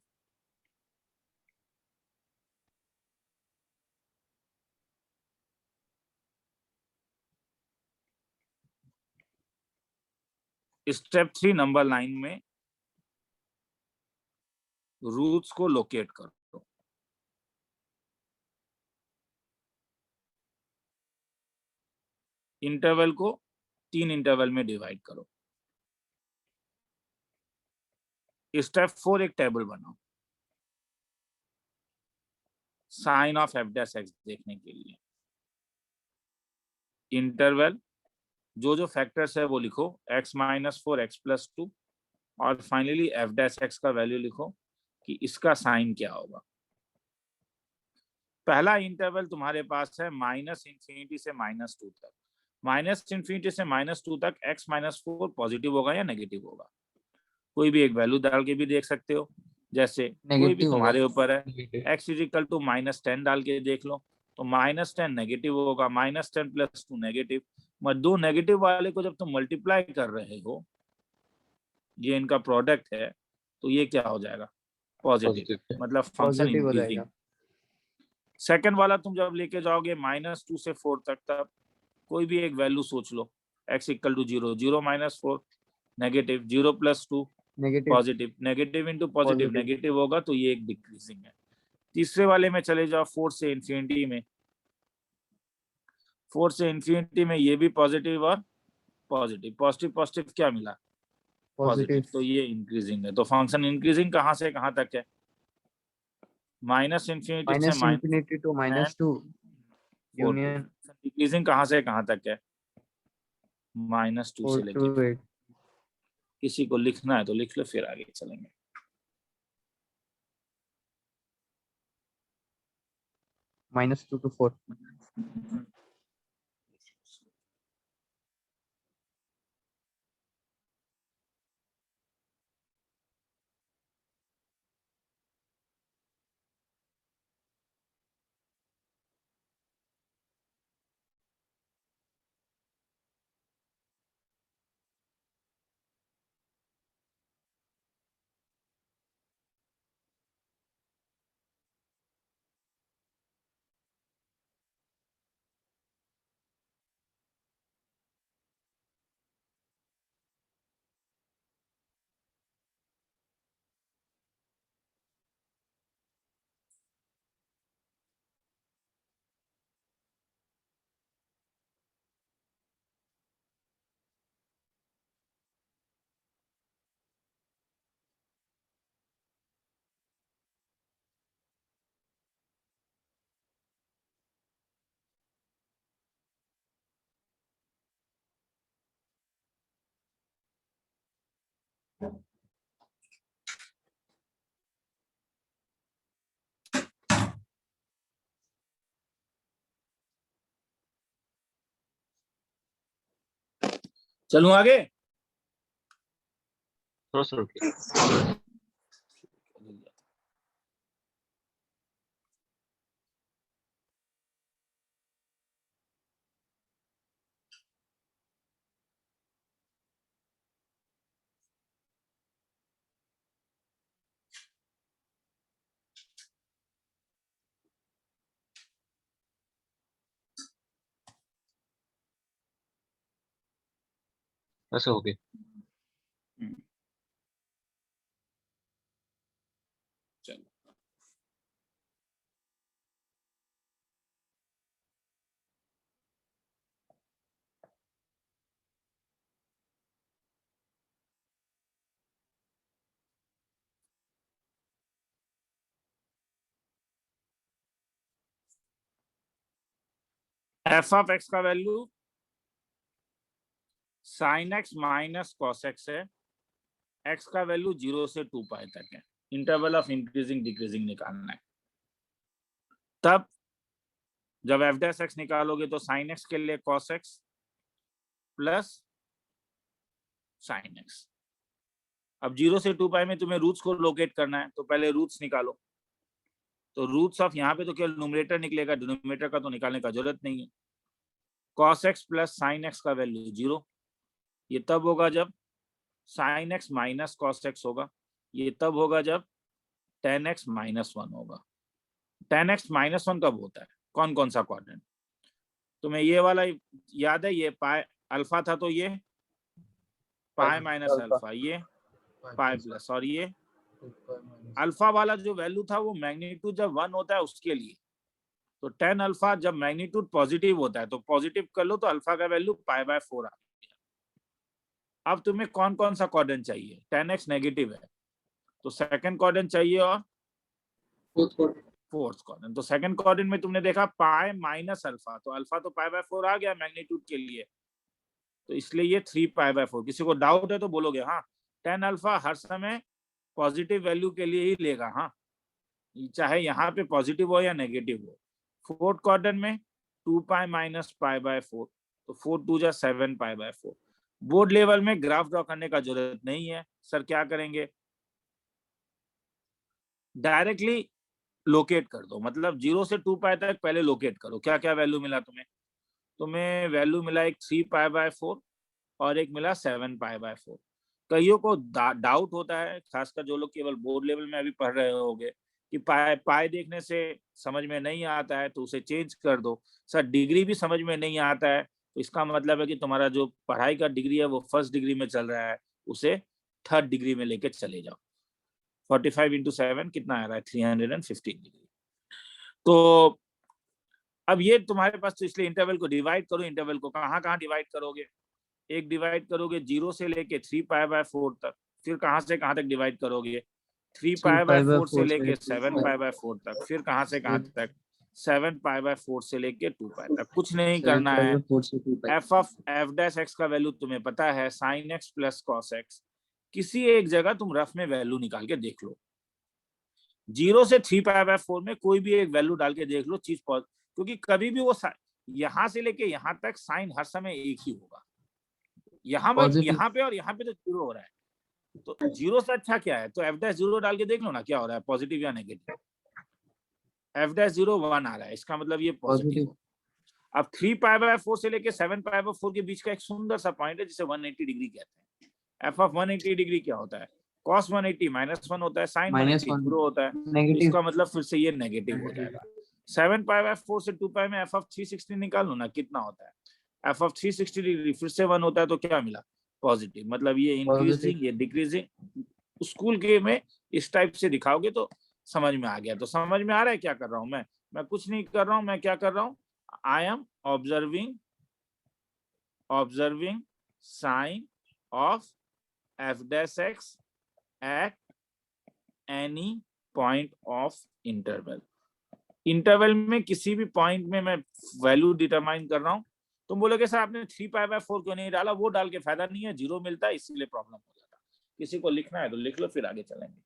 स्टेप 3 नंबर लाइन में रूट्स को लोकेट करो। इंटरवल को 3 इंटरवल में डिवाइड करो। स्टेप 4 एक टेबल बनाओ sign of f dash x देखने के लिए। इंटरवल जो जो फैक्टर्स है वो लिखो, x माइनस 4 x प्लस 2, और फाइनली f डैश x का वैल्यू लिखो कि इसका साइन क्या होगा। पहला इंटरवल तुम्हारे पास है -∞ से -2 तक। -∞ से -2 तक x-4 पॉजिटिव होगा या नेगेटिव होगा, कोई भी एक वैल्यू डाल के भी देख सकते हो, जैसे कोई भी नेगेटिव होगा। तुम्हारे ऊपर है। नेगेटिव। x = -10 डाल के देख लो, तो -10 नेगेटिव होगा, -10 + 2 नेगेटिव। मगर दो नेगेटिव वाले को जब तुम मल्टीप्लाई कर रहे हो, ये इनका प्रोडक्ट है, तो ये क्या हो जाएगा, पॉजिटिव, पॉजिटिव। मतलब फंक्शन पॉजिटिव हो इंक्रीजिंग। जाएगा। सेकंड वाला तुम जब लेके जाओगे -2 से 4 तक, तब कोई भी एक वैल्यू सोच लो, x = 0, 0 - 4 negative, 0 + 2 negative. Positive, negative into positive Positive. Negative होगा, तो ये एक डिक्रीजिंग है। तीसरे वाले में चले जाओ 4 से इन्फिनिटी में, 4 से इन्फिनिटी में ये भी पॉजिटिव और पॉजिटिव, पॉजिटिव पॉजिटिव क्या मिला, पॉजिटिव, पॉजिटिव। तो ये इंक्रीजिंग है। तो फंक्शन इंक्रीजिंग कहाँ से कहाँ तक है, -∞ से -∞ to -2 यूनियन डिक्रीजिंग कहाँ से कहाँ तक है, -2 से 4 लेके। to 8। किसी को लिखना है तो लिख लो, फिर आगे चलेंगे। -2 to 4। चलूं आगे, थोड़ा सा रुकिए। ऐसा हो गया। चलो f(x) का value sin x - cos x है, x का वैल्यू 0 से 2π तक है, इंटरवल ऑफ इंक्रीजिंग डिक्रीजिंग निकालना है। तब जब f' निकालोगे तो sin x के लिए cos x plus sin x। अब 0 से 2π में तुम्हें रूट्स को लोकेट करना है, तो पहले रूट्स निकालो। तो रूट्स ऑफ यहाँ पे तो केवल न्यूमरेटर निकलेगा, डिनोमिनेटर का तो निकालने का जरूरत नहीं है। cos x plus sin x का वैल्यू 0, ये तब होगा जब sin x minus cos x होगा, ये तब होगा जब tan x -1 होगा। tan x -1 कब होता है, कौन कौन सा क्वाड्रेंट, तुम्हें ये वाला याद है, ये पाई अल्फा था, तो ये पाई माइनस अल्फा, ये पाई प्लस, और ये अल्फा वाला जो वैल्यू था वो मैग्नीट्यूड जब 1 होता है उसके लिए, तो tan अल्फा जब मैग्नीट्यूड पॉजिटिव होता है तो पॉजिटिव कर लो, तो अल्फा का वैल्यू π/4 आ गया। अब तुम्हें कौन कौन सा क्वाड्रेंट चाहिए, tan x नेगेटिव है तो सेकंड क्वाड्रेंट चाहिए, और फोर्थ क्वाड्रेंट। तो सेकंड क्वाड्रेंट में तुमने देखा पाई माइनस अल्फा, तो अल्फा तो π/4 आ गया मैग्नीट्यूड के लिए, तो इसलिए ये 3π/4। किसी को डाउट है तो बोलोगे हाँ, tan अल्फा हर समय पॉजिटिव वैल्यू के लिए ही लेगा, हाँ, चाहे यहाँ पे पॉजिटिव हो या नेगेटिव हो। फोर्थ क्वाड्रेंट में 2 पाई माइनस पाई बाय 4, तो 4 2 जा 7 पाई बाय 4। बोर्ड लेवल में ग्राफ ड्रॉ करने का जरूरत नहीं है सर, क्या करेंगे, डायरेक्टली लोकेट कर दो, मतलब 0 से 2 पाई तक पहले लोकेट करो। क्या क्या वैल्यू मिला तुम्हें, तुम्हें वैल्यू मिला एक 3 पाई बाय 4 और एक मिला 7 पाई बाय 4। कईयों को डाउट होता है, खासकर जो लोग केवल बोर्ड लेवल में अभी पढ़ रहे होंगे, कि पाई देखने से समझ में नहीं आता है तो उसे चेंज कर दो। सर डिग्री भी समझ में नहीं आता है तो इसका मतलब है कि तुम्हारा जो पढ़ाई का डिग्री है वो फर्स्ट डिग्री में चल रहा है, उसे थर्ड डिग्री में लेके चले जाओ। 45 इंटू 7 कितना आ रहा है, 315 डिग्री। तो अब ये तुम्हारे पास, तो इसलिए इंटरवल को डिवाइड करो। इंटरवल को कहाँ कहाँ डिवाइड करोगे, एक डिवाइड करोगे 0 से लेके 3 पाई बाय 4 तक, फिर कहाँ से कहाँ तक डिवाइड करोगे, 3 पाई बाय 4 से लेके 7 पाई बाय 4 तक, फिर कहाँ से कहाँ तक, 7 पाई बाय 4 से लेके 2 पाई तक। कुछ नहीं करना है, f of f dash x का वैल्यू तुम्हें पता है, sine x plus cos x. किसी एक जगह तुम रफ में वैल्यू निकाल के देख लो, 0 से 3 पाई बाय 4 में कोई भी एक वैल्यू डाल के देख लो, चीज क्योंकि कभी भी वो यहाँ से लेके यहाँ तक साइन हर समय एक ही होगा। यहाँ पे और यहाँ पे तो 0 हो रहा है, तो 0 से अच्छा क्या है, तो एफ डैश 0 डाल के देख लो ना क्या हो रहा है, पॉजिटिव या नेगेटिव। एफ डैश 0 1 आ रहा है, इसका मतलब ये पॉजिटिव। अब 3 पाई बाय 4 से लेके 7 पाई बाय 4 के बीच का एक सुंदर सा पॉइंट है जिसे 180 डिग्री कहते हैं। एफ ऑफ 180 डिग्री क्या होता है, cos 180 -1 होता है, sin 180 0 होता है, तो इसका मतलब फिर से ये नेगेटिव हो जाएगा। 7 पाई बाय 4 से 2 पाई में एफ ऑफ 360 निकाल लो ना, कितना होता है, एफ ऑफ 360 डिग्री फिर से 1 होता है, तो क्या मिला, पॉजिटिव। मतलब ये इंक्रीजिंग ये डिक्रीजिंग। स्कूल के में इस टाइप से दिखाओगे तो समझ में आ गया। तो समझ में आ रहा है क्या कर रहा हूं मैं कुछ नहीं कर रहा हूं, मैं क्या कर रहा हूं, I am observing sign of f dash x at any point of interval. Interval में किसी भी पॉइंट में मैं वैल्यू डिटरमाइन कर रहा हूं। तुम बोलोगे सर आपने 3 पाई बाय 4 क्यों नहीं डाला, वो डाल के फायदा नहीं है, 0 मिलता है इसीलिए प्रॉब्लम हो जाता है। किसी को लिखना है तो लिख लो, फिर आगे चलेंगे।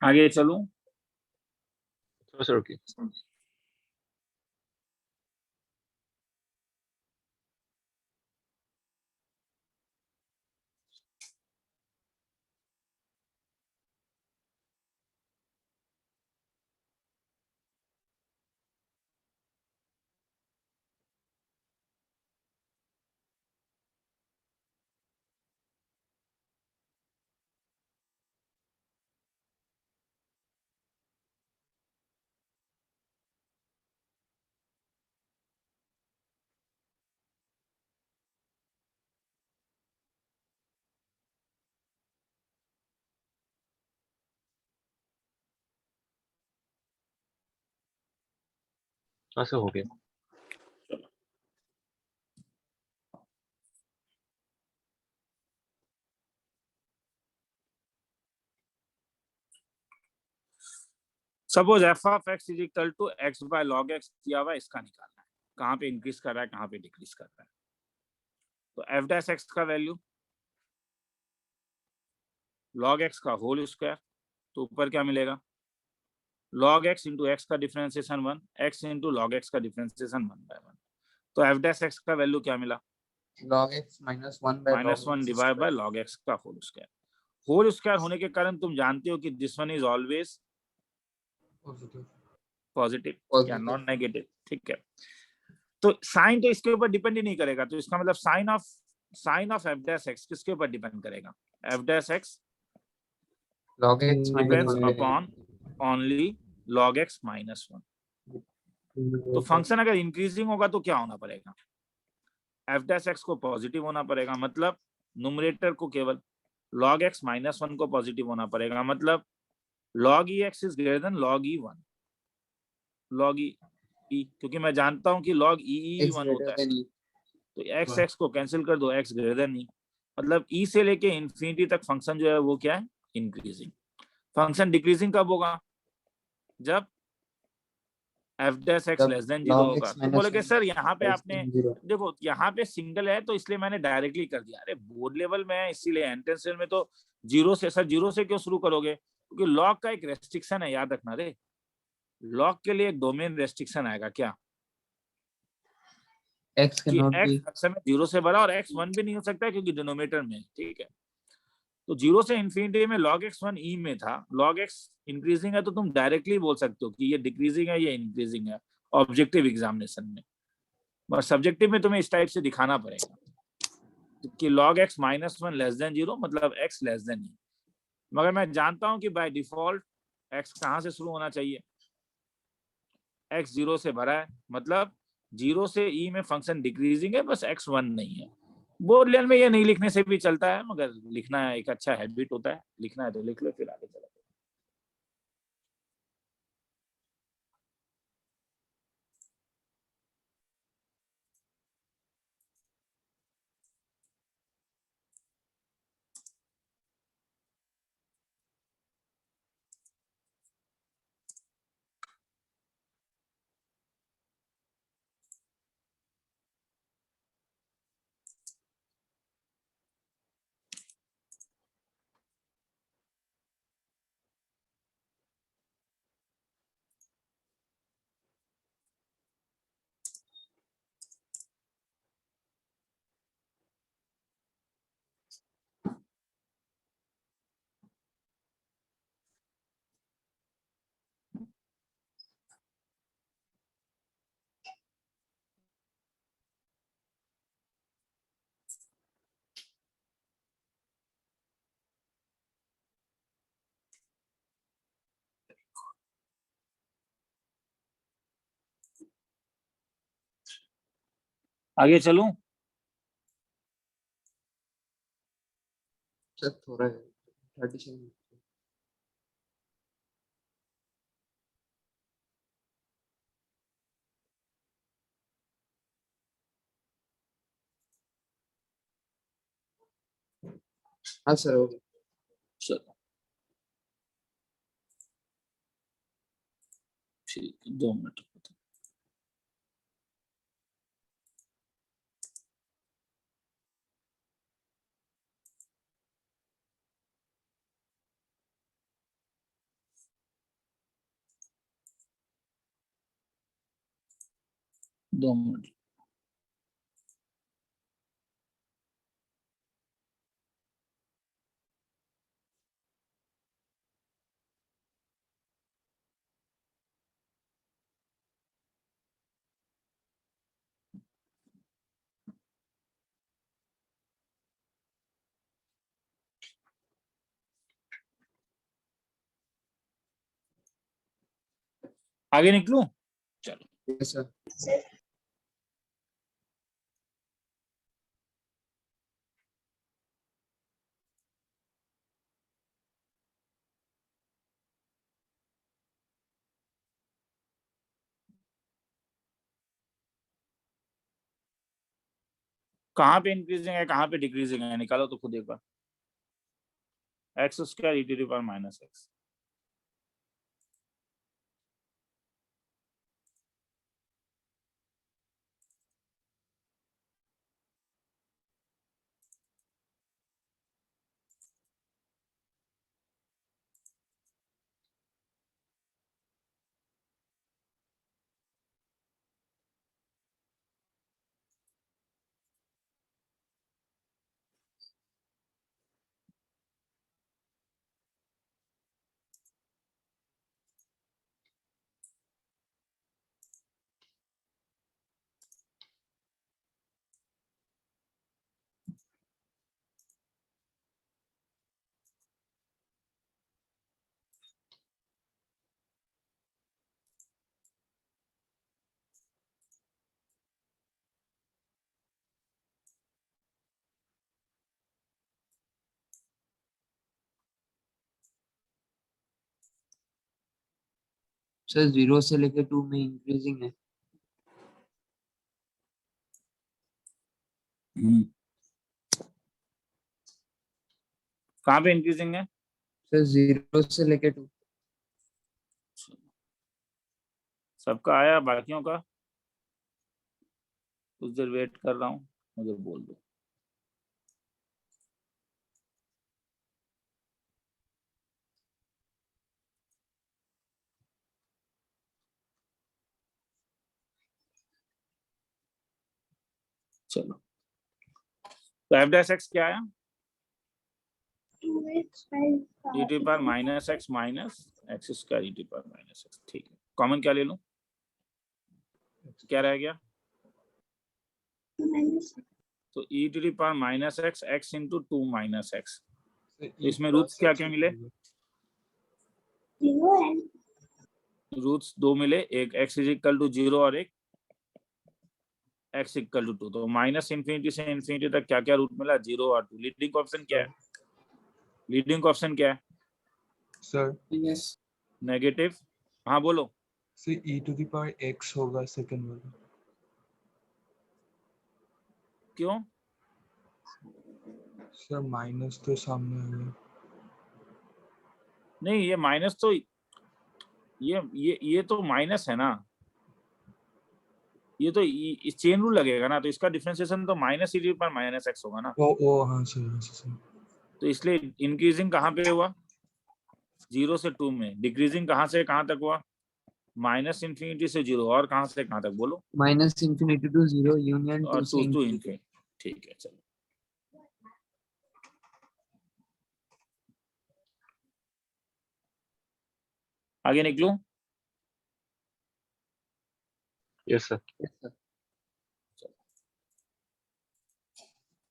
आगे चलूं, सर ओके। हाँ सर हो गया। Suppose f of x is equal to x by log x दिया हुआ है, इसका निकालना है, कहाँ पे इंक्रीज कर रहा है कहाँ पे डिक्रीज कर रहा है। तो एफ डैश एक्स का वैल्यू लॉग एक्स का होल स्क्वायर, तो ऊपर क्या मिलेगा, log x इंटू एक्स का differentiation 1, x into log x का डिफरेंशिएशन 1/1। तो एफ डैश एक्स का वैल्यू क्या मिला, log x minus 1 by minus log one x divide by square. Log x का होल स्क्वायर। होल स्क्वायर होने के कारण तुम जानते हो कि this one is always positive. Positive या Positive. नॉन नेगेटिव, ठीक है। तो साइन तो इसके ऊपर डिपेंड ही नहीं करेगा, तो इसका मतलब sign of f dash x किसके ऊपर डिपेंड करेगा? F dash x log x minus depends 1 by upon only log x minus one. तो फंक्शन अगर इंक्रीजिंग होगा तो क्या होना पड़ेगा? एफ डैश एक्स को पॉजिटिव होना पड़ेगा, मतलब न्यूमरेटर को केवल लॉग एक्स माइनस वन को पॉजिटिव होना पड़ेगा, मतलब log x is greater than log e one, log e, क्योंकि मैं जानता हूं कि log ई x वन greater होता है, than e. तो एक्स एक्स को कैंसिल कर दो, एक्स ग्रेटर देन ई, मतलब ई से लेके इंफिनिटी तक फंक्शन जो है वो क्या है? इंक्रीजिंग। फंक्शन डिक्रीजिंग कब होगा? जब एफ डैश एक्स तब लेस देन जीरो log होगा। x तो minus बोले कि 1 सर यहाँ पे less आपने than 0. देखो, यहाँ पे सिंगल है तो इसलिए मैंने डायरेक्टली कर दिया। अरे बोर्ड लेवल में है इसीलिए, एंट्रेंस लेवल में तो जीरो से, सर जीरो से क्यों शुरू करोगे? क्योंकि लॉग का एक रेस्ट्रिक्शन है, याद रखना रे, लॉग के लिए एक डोमेन रेस्ट्रिक्शन आएगा क्या? x कि cannot एक्स be अक्सर में जीरो से बड़ा और एक्स वन भी नहीं हो सकता क्योंकि डिनोमिनेटर में, ठीक है। तो जीरो से इन्फिनिटी में log x वन ई में था, log x इंक्रीजिंग है तो तुम डायरेक्टली बोल सकते हो कि ये डिक्रीजिंग है, ये इंक्रीजिंग है ऑब्जेक्टिव एग्जामिनेशन में, बट सब्जेक्टिव में तुम्हें इस टाइप से दिखाना पड़ेगा कि log x minus one less than zero, मतलब x लेस देन ई। मगर मैं जानता हूं कि बाय डिफॉल्ट x कहां से शुरू होना चाहिए? x जीरो से भरा है, मतलब जीरो से ई में फंक्शन डिक्रीजिंग है, बस x वन नहीं है। बोर्ड लेवल में ये नहीं लिखने से भी चलता है, मगर लिखना एक अच्छा हैबिट होता है, लिखना है तो लिख लो, फिर आगे चलो। आगे चलूं? सर थोड़ा है 37. हाँ सर हो गया. चलो ठीक है, 2 मिनट। दो मिनट। आगे निकलूं? चलो Yes sir. कहाँ पे इंक्रीजिंग है, कहाँ पे डिक्रीजिंग है, निकालो तो खुद एक बार। X square e to the power minus x, sir 0 से लेके 2 में इंक्रीजिंग है। कहाँ पे इंक्रीजिंग है? सर 0 से लेके 2। सबका आया, बाकियों का? कुछ देर वेट कर रहा हूँ, मुझे बोल दो। चलो, तो एफ डैश एक्स क्या आया? E to power minus x minus x square e to power minus x. ठीक है, कॉमन क्या ले लूं? क्या रह गया? तो e to power minus x x into 2 minus x. इसमें रूट्स क्या क्या मिले? रूट्स 2 मिले, एक x इज इक्वल टू 0 और एक x इक्वल टू 2। तो माइनस इंफिनिटी से इंफिनिटी तक क्या क्या रूट मिला? 0 और 2। लीडिंग ऑप्शन क्या है? लीडिंग ऑप्शन क्या है? Sir yes negative. हाँ बोलो। Sir e to the power x होगा सेकंड वाला। क्यों? सर माइनस तो सामने आ गया। नहीं, ये माइनस तो ये तो माइनस है ना, ये तो इस चेन रूल लगेगा ना, तो इसका डिफरेंशिएशन तो माइनस ई पर माइनस एक्स होगा ना। ओ हाँ सर। तो इसलिए इंक्रीजिंग कहाँ पे हुआ? 0 से 2 में। डिक्रीजिंग कहाँ से कहाँ तक हुआ? माइनस इंफिनिटी से 0 और कहाँ से कहाँ तक बोलो? माइनस इंफिनिटी टू 0 यूनियन 2 और से 2 टू इंफिनिटी। इंफिनिटी। ठीक है, चलो आगे निकलूं? Yes sir.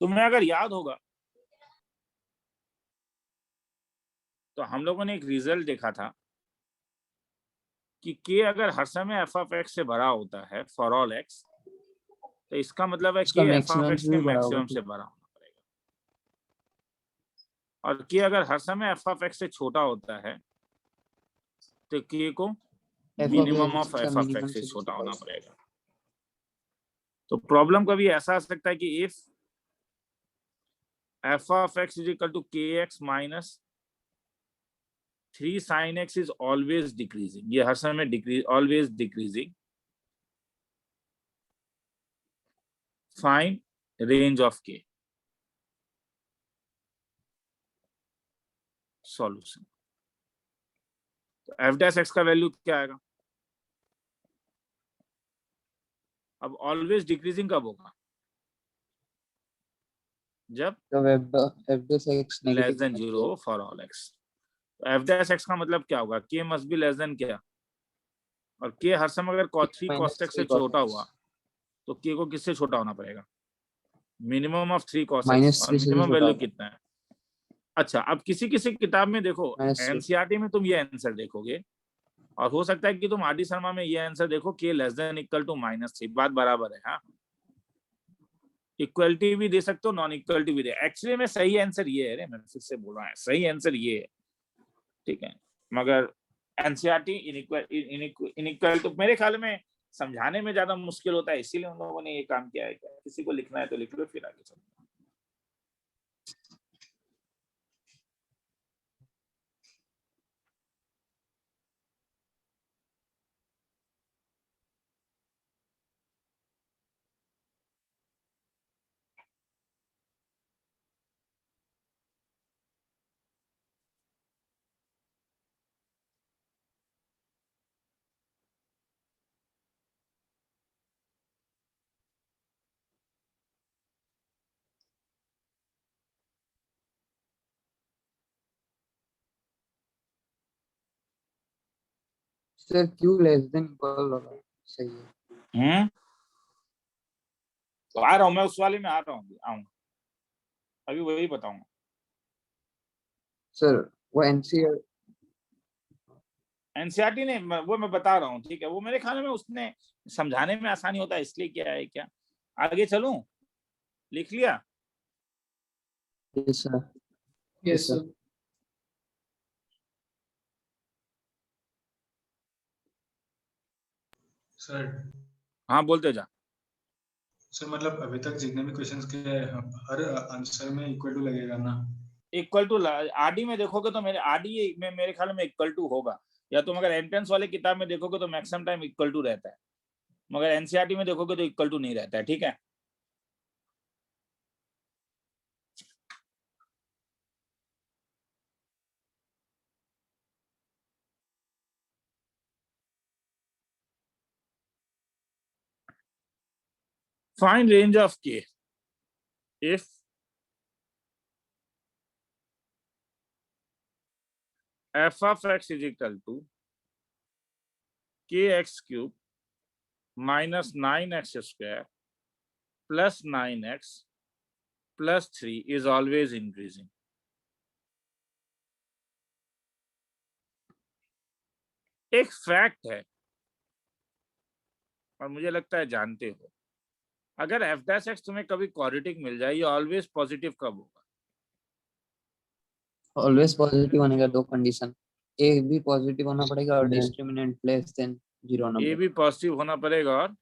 तुम्हें अगर याद होगा तो हम लोगों ने एक रिजल्ट देखा था कि k अगर हर समय f ऑफ x से बड़ा होता है फॉर ऑल x, तो इसका मतलब है उसका k f of maximum x से के भी बड़ा होगा। मैक्सिमम से बड़ा होना पड़ेगा। और k अगर हर समय f ऑफ x से छोटा होता है तो k को minimum of f of x से छोटा होना पड़ेगा। तो प्रॉब्लम कभी ऐसा आ सकता है कि if f of x is equal to kx minus 3 sin x is always decreasing, ये हर समय decrease always decreasing, find range of k। Solution, तो एफ डैश एक्स का वैल्यू क्या आएगा? अब ऑलवेज डिक्रीजिंग कब होगा? जब f dash x less negative than 0 for all x. तो एफ डैश एक्स का मतलब क्या होगा? k must be less than क्या? और k हर समय अगर cos3 cos x से छोटा हुआ तो k को किससे छोटा होना पड़ेगा? Minimum of 3 cos x। Minus और 3 से भी मिनिमम छोटा वैल्यू होगा। कितना है? अच्छा, अब किसी किसी किताब में देखो, -3। एनसीईआरटी में तुम ये आंसर देखोगे, और हो सकता है कि तुम आर डी शर्मा में ये आंसर देखो k less than equal to -3। बात बराबर है। हाँ, इक्वलिटी भी दे सकते हो, नॉन इक्वलिटी भी दे। एक्चुअली में सही आंसर ये है रे, मैं फिर से बोल रहा हूँ, सही आंसर ये है, ठीक है। मगर एनसीईआरटी इनइक्वल तो मेरे ख्याल में समझाने में ज्यादा मुश्किल होता है, इसीलिए उन लोगों ने ये काम किया है। किसी को लिखना है तो लिख लो, फिर आगे चलो। Sir Q less than equal होगा, सही है। तो आ रहा हूँ मैं, उस वाले में आ रहा हूँ, आऊंगा अभी, वही बताऊंगा। सर वो एनसीईआरटी ने वो मैं बता रहा हूँ, ठीक है। वो मेरे ख्याल में उसने समझाने में आसानी होता है, इसलिए क्या है क्या। आगे चलूं? लिख लिया? Yes sir. Yes sir. Sir हाँ बोलते जा। सर मतलब अभी तक जितने भी क्वेश्चंस किए हैं, हर आंसर में इक्वल टू लगेगा ना? इक्वल टू आरडी में देखोगे तो मेरे आरडी में मेरे ख्याल में इक्वल टू होगा, या तुम अगर एंट्रेंस वाले किताब में देखोगे तो मैक्सिमम टाइम इक्वल टू रहता है, मगर एनसीईआरटी में देखोगे तो इक्वल टू नहीं रहता है। ठीक है, find range of k if f of x is equal to kx cube minus 9x square plus 9x plus 3 is always increasing. एक फैक्ट है और मुझे लगता है जानते हो, अगर f dash x तुम्हें कभी क्वाड्रेटिक मिल जाए, ये ऑलवेज पॉजिटिव कब होगा? ऑलवेज पॉजिटिव होने का दो कंडीशन, ए भी पॉजिटिव होना पड़ेगा और डिस्क्रिमिनेंट लेस देन 0 होना ये पड़ेगा। भी पॉजिटिव होना पड़ेगा और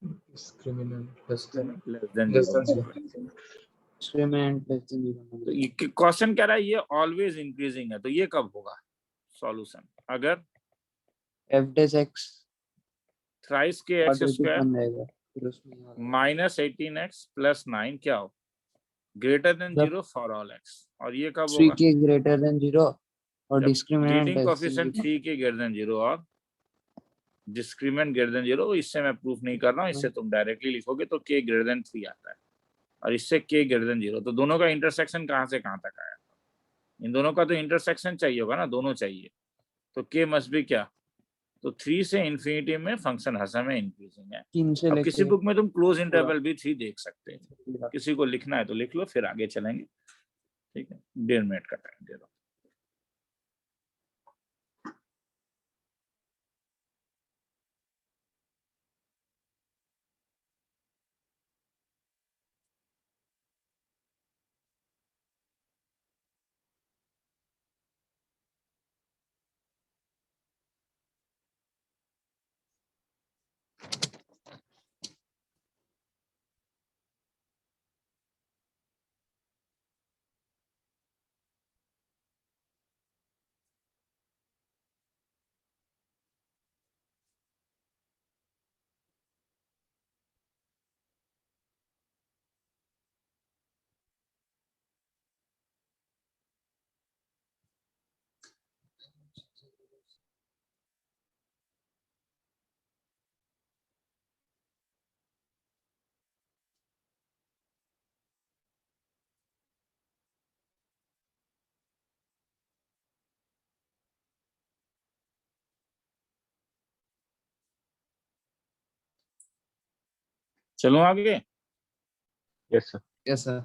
discriminant less than less than 0। Discriminant less than 0 होना तो पड़ेगा। ये क्वेश्चन कह रहा है ये ऑलवेज इंक्रीजिंग है, तो ये कब होगा? सॉल्यूशन अगर f dash x थ्राइस के एक्स क्वाड्रेटिक स्क्वायर बन जाएगा फिर उसमें ये होगा। माइनस 18x प्लस 9 क्या हो? ग्रेटर देन जब 0 फॉर ऑल x। और ये कब 3 होगा? के ग्रेटर देन 0 और जब discriminant leading less coefficient than 3 के ग्रेटर देन 0 और डिस्क्रिमिनेंट ग्रेटर देन 0। इससे मैं प्रूफ नहीं कर रहा हूँ, इससे तुम डायरेक्टली लिखोगे तो k ग्रेटर देन 3 आता है और इससे k ग्रेटर देन 0। तो दोनों का इंटरसेक्शन कहाँ से कहाँ तक आया? इन दोनों का तो इंटरसेक्शन चाहिए होगा ना, दोनों चाहिए, तो k मस्ट भी क्या? तो 3 से इंफिनिटी में फंक्शन हमेशा में इंक्रीजिंग है। 3 से अब किसी लेके बुक में तुम क्लोज इंटरवल भी 3 देख सकते हैं, पूरा। किसी को लिखना है तो लिख लो, फिर आगे चलेंगे। ठीक है, 1.5 मिनट का टाइम दे दो। चलो आगे। Yes, sir. Yes sir.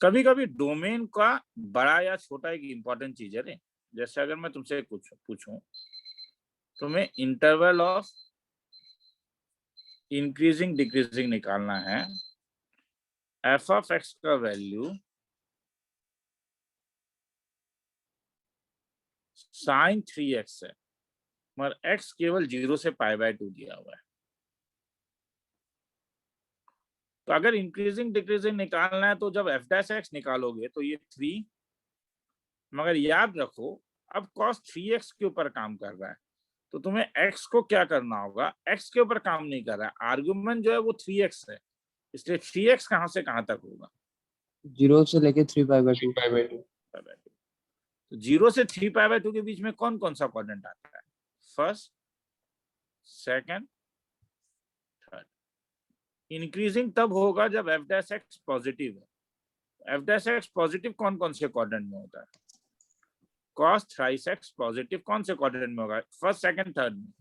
कभी कभी डोमेन का बड़ा या छोटा एक इंपॉर्टेंट चीज है रे। जैसे अगर मैं तुमसे कुछ पूछूं, तुम्हें इंटरवल ऑफ इंक्रीजिंग डिक्रीजिंग निकालना है, एफ ऑफ एक्स का वैल्यू साइन 3x है, मगर x केवल 0 से π/2 दिया हुआ है। तो अगर इंक्रीजिंग डिक्रीजिंग निकालना है तो जब f डैश x निकालोगे तो ये 3, मगर याद रखो अब cos 3x के ऊपर काम कर रहा है, तो तुम्हें x को क्या करना होगा? x के ऊपर काम नहीं कर रहा है, आर्गुमेंट जो है वो 3x है, इसलिए 3x कहां से कहां तक होगा? 0 से लेके 3π/2। तो 0 से 3π/2 के बीच में कौन कौन सा क्वाड्रेंट आता है? First, second, third. इंक्रीजिंग तब होगा जब f डैश x पॉजिटिव है। f डैश x पॉजिटिव कौन कौन से क्वाड्रेंट में होता है? cos थ्राइस x पॉजिटिव कौन से क्वाड्रेंट में होगा? फर्स्ट, सेकंड, थर्ड में।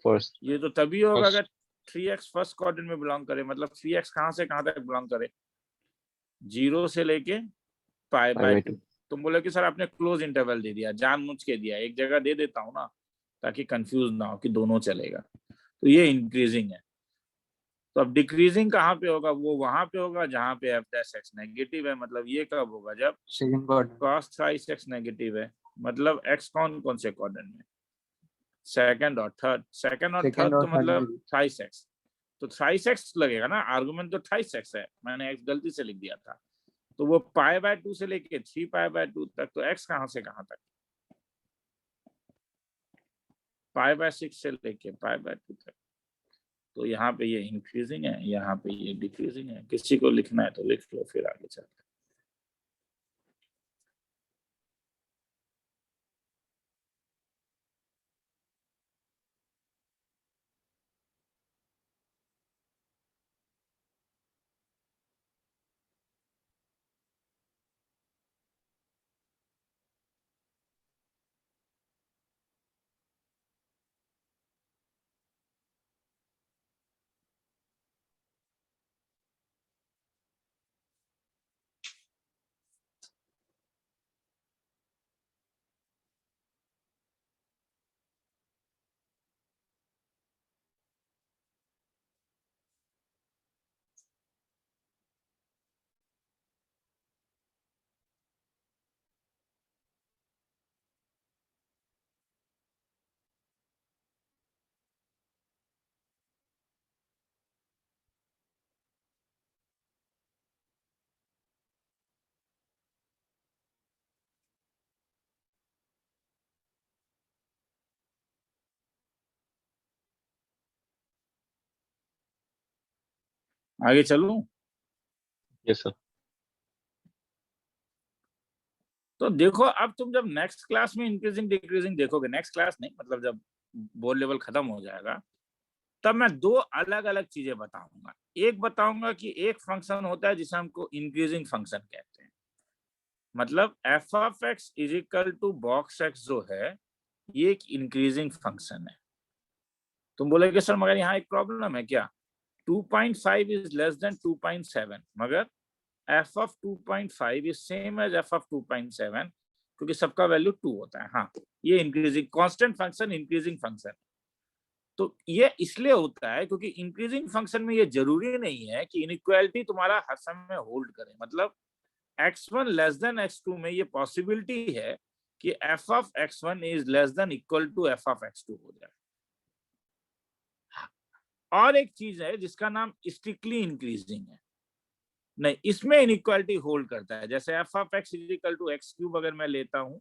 First. ये तो तभी होगा First. अगर 3x फर्स्ट क्वाड्रेंट में बिलोंग करे, मतलब 3x कहां से कहां तक बिलोंग करे? 0 से लेके π/2। तुम बोले कि सर आपने क्लोज इंटरवल दे दिया, जानबूझ के दिया, एक जगह दे देता हूं ना ताकि कंफ्यूज ना हो कि दोनों चलेगा। तो ये इंक्रीजिंग है। तो अब डिक्रीजिंग कहाँ पे होगा, वो वहां पे होगा जहां पे एफ डैश एक्स नेगेटिव है। मतलब ये कब होगा, जब second quadrant. cos thrice x negative है। मतलब एक्स कौन कौन से क्वाड्रेंट में, सेकंड और थर्ड। सेकंड और सेकंड थर्ड और तो थर्ड मतलब में थ्राइस एक्स, तो थ्राइस एक्स लगेगा ना, आर्गुमेंट तो थ्राइस एक्स है, मैंने एक्स गलती से लिख दिया था। तो वो π/2 से लेके 3π/2 तक, तो एक्स कहाँ से कहाँ तक, π/6 से लेके π/2 तक। तो यहाँ पे ये इंक्रीजिंग है, यहाँ पे ये डिक्रीजिंग है। किसी को लिखना है तो लिख लो, फिर आगे चलते हैं। आगे चलूं? Yes sir. तो देखो, अब तुम जब नेक्स्ट क्लास में इंक्रीजिंग डिक्रीजिंग देखोगे, नेक्स्ट क्लास नहीं मतलब जब बोर्ड लेवल खत्म हो जाएगा, तब मैं दो अलग अलग चीजें बताऊंगा। एक बताऊंगा कि एक फंक्शन होता है जिसे हमको इंक्रीजिंग फंक्शन कहते हैं। मतलब f of x is equal to box x जो है, ये एक इंक्रीजिंग फंक्शन है। तुम बोलोगे सर मगर यहाँ एक प्रॉब्लम है क्या, 2.5 इज लेस देन 2.7, मगर f of 2.5 is same as f of 2.7, क्योंकि सबका वैल्यू 2 होता है। हाँ, ये increasing constant function increasing function. तो ये इसलिए होता है क्योंकि इंक्रीजिंग फंक्शन में ये जरूरी नहीं है कि इनइक्वालिटी तुम्हारा हर समय होल्ड करे। मतलब x1 लेस देन x2 में ये पॉसिबिलिटी है कि f of x1 is less than equal to f of x2 हो जाए। और एक चीज है जिसका नाम स्ट्रिक्टली इंक्रीजिंग है, नहीं इसमें इनइक्वालिटी होल्ड करता है। जैसे f of x is equal to x cube अगर मैं लेता हूं,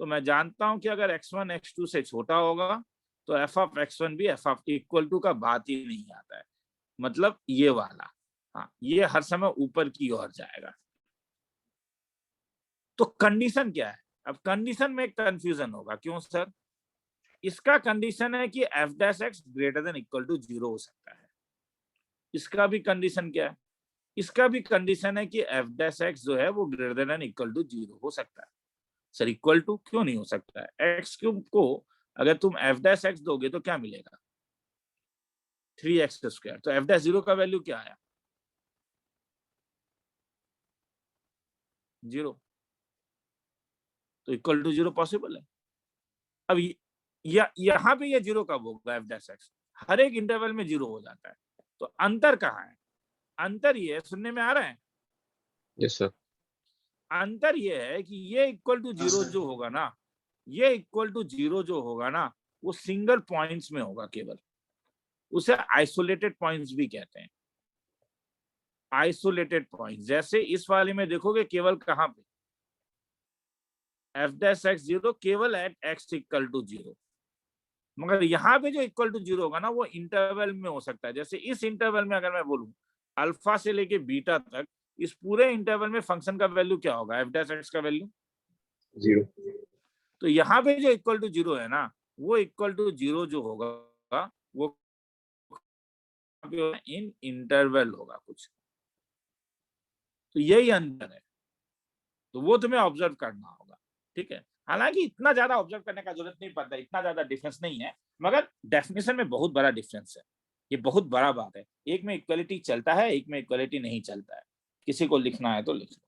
तो मैं जानता हूं कि अगर x1 x2 से छोटा होगा तो एफ ऑफ x1 भी एफ ऑफ इक्वल टू का बात ही नहीं आता है। मतलब ये वाला, हाँ ये हर समय ऊपर की ओर जाएगा। तो कंडीशन क्या है, अब कंडीशन में कंफ्यूजन होगा, क्यों सर? इसका कंडीशन है कि f dash x greater than equal to 0 हो सकता है। इसका भी कंडीशन क्या है? इसका भी कंडीशन है कि एफ डैश एक्स जो है वो ग्रेटर देन इक्वल टू 0 हो सकता है। सर इक्वल टू क्यों नहीं हो सकता है? एक्स क्यूब को अगर तुम एफ डैश एक्स दोगे तो क्या मिलेगा, 3x²। तो एफ डैश 0 का वैल्यू क्या आया, 0। तो इक्वल टू 0 पॉसिबल है। अब यहाँ पे ये 0 कब होगा, एफ डैश एक्स हर एक इंटरवल में 0 हो जाता है। तो अंतर कहाँ है? अंतर ये सुनने में आ रहा है, यस सर। अंतर ये है कि ये इक्वल टू 0 जो होगा ना, ये इक्वल टू 0 जो होगा ना, वो सिंगल पॉइंट्स में होगा केवल। उसे आइसोलेटेड पॉइंट्स भी कहते हैं, आइसोलेटेड पॉइंट्स। जैसे इस वाले में देखोगे केवल कहां पे, एफ डैश एक्स 0 केवल एट एक्स इक्वल टू 0। मगर यहाँ पे जो इक्वल टू 0 होगा ना, वो इंटरवल में हो सकता है। जैसे इस इंटरवल में अगर मैं बोलूं अल्फा से लेके बीटा तक, इस पूरे इंटरवल में फंक्शन का वैल्यू क्या होगा, एफ डैश एक्स का वैल्यू 0। तो यहाँ पे जो इक्वल टू 0 है ना, वो इक्वल टू 0 जो होगा वो इन इंटरवल होगा कुछ। तो यही अंतर है, तो वो तुम्हें ऑब्जर्व करना होगा, ठीक है। हालांकि इतना ज्यादा ऑब्जर्व करने का जरूरत नहीं पड़ता, इतना ज्यादा डिफरेंस नहीं है, मगर डेफिनेशन में बहुत बड़ा डिफरेंस है। ये बहुत बड़ा बात है, एक में इक्वलिटी चलता है, एक में इक्वलिटी नहीं चलता है। किसी को लिखना है तो लिख लो।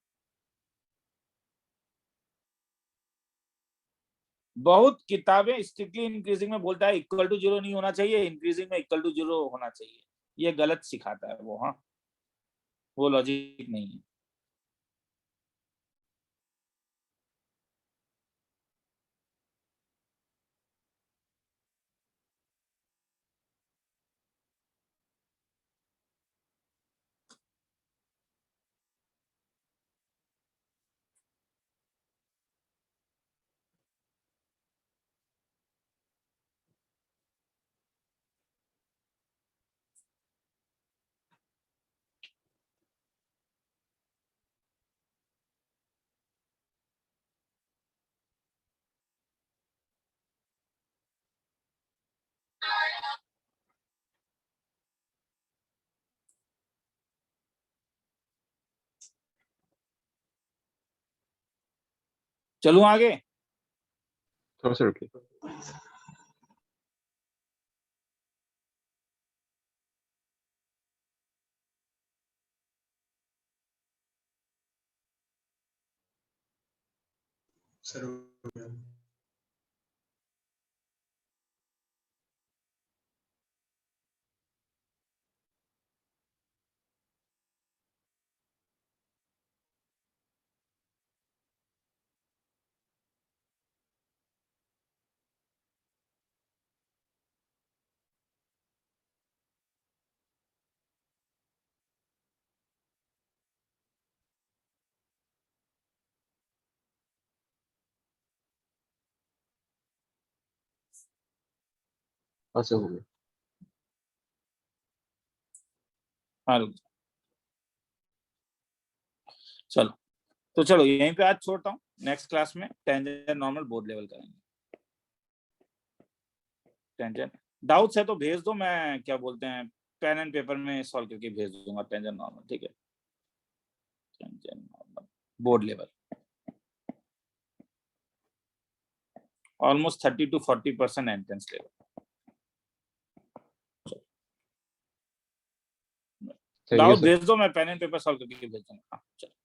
बहुत किताबें स्ट्रिक्टली इंक्रीजिंग में बोलता है इक्वल टू 0 नहीं होना चाहिए, इंक्रीजिंग में इक्वल टू 0 होना चाहिए। ये गलत सिखाता है वो। हाँ, वो लॉजिक नहीं है। चलूं आगे? थोड़ा सा रुकिए। सर हो गया। हाँ सर हो गया। हाँ, रुक जाओ। चलो, तो चलो यहीं पे आज छोड़ता हूँ। नेक्स्ट क्लास में टेंजेंट नॉर्मल बोर्ड लेवल करेंगे। टेंजेंट डाउट्स है तो भेज दो, मैं क्या बोलते हैं पेन एंड पेपर में सॉल्व करके भेज दूंगा टेंजेंट नॉर्मल। ठीक है, tangent normal board level almost 30 to 40% entrance level. सही है डाउट सर। भेज दो, मैं पेन एंड पेपर सॉल्व करके भेज दूंगा। हाँ, चलो।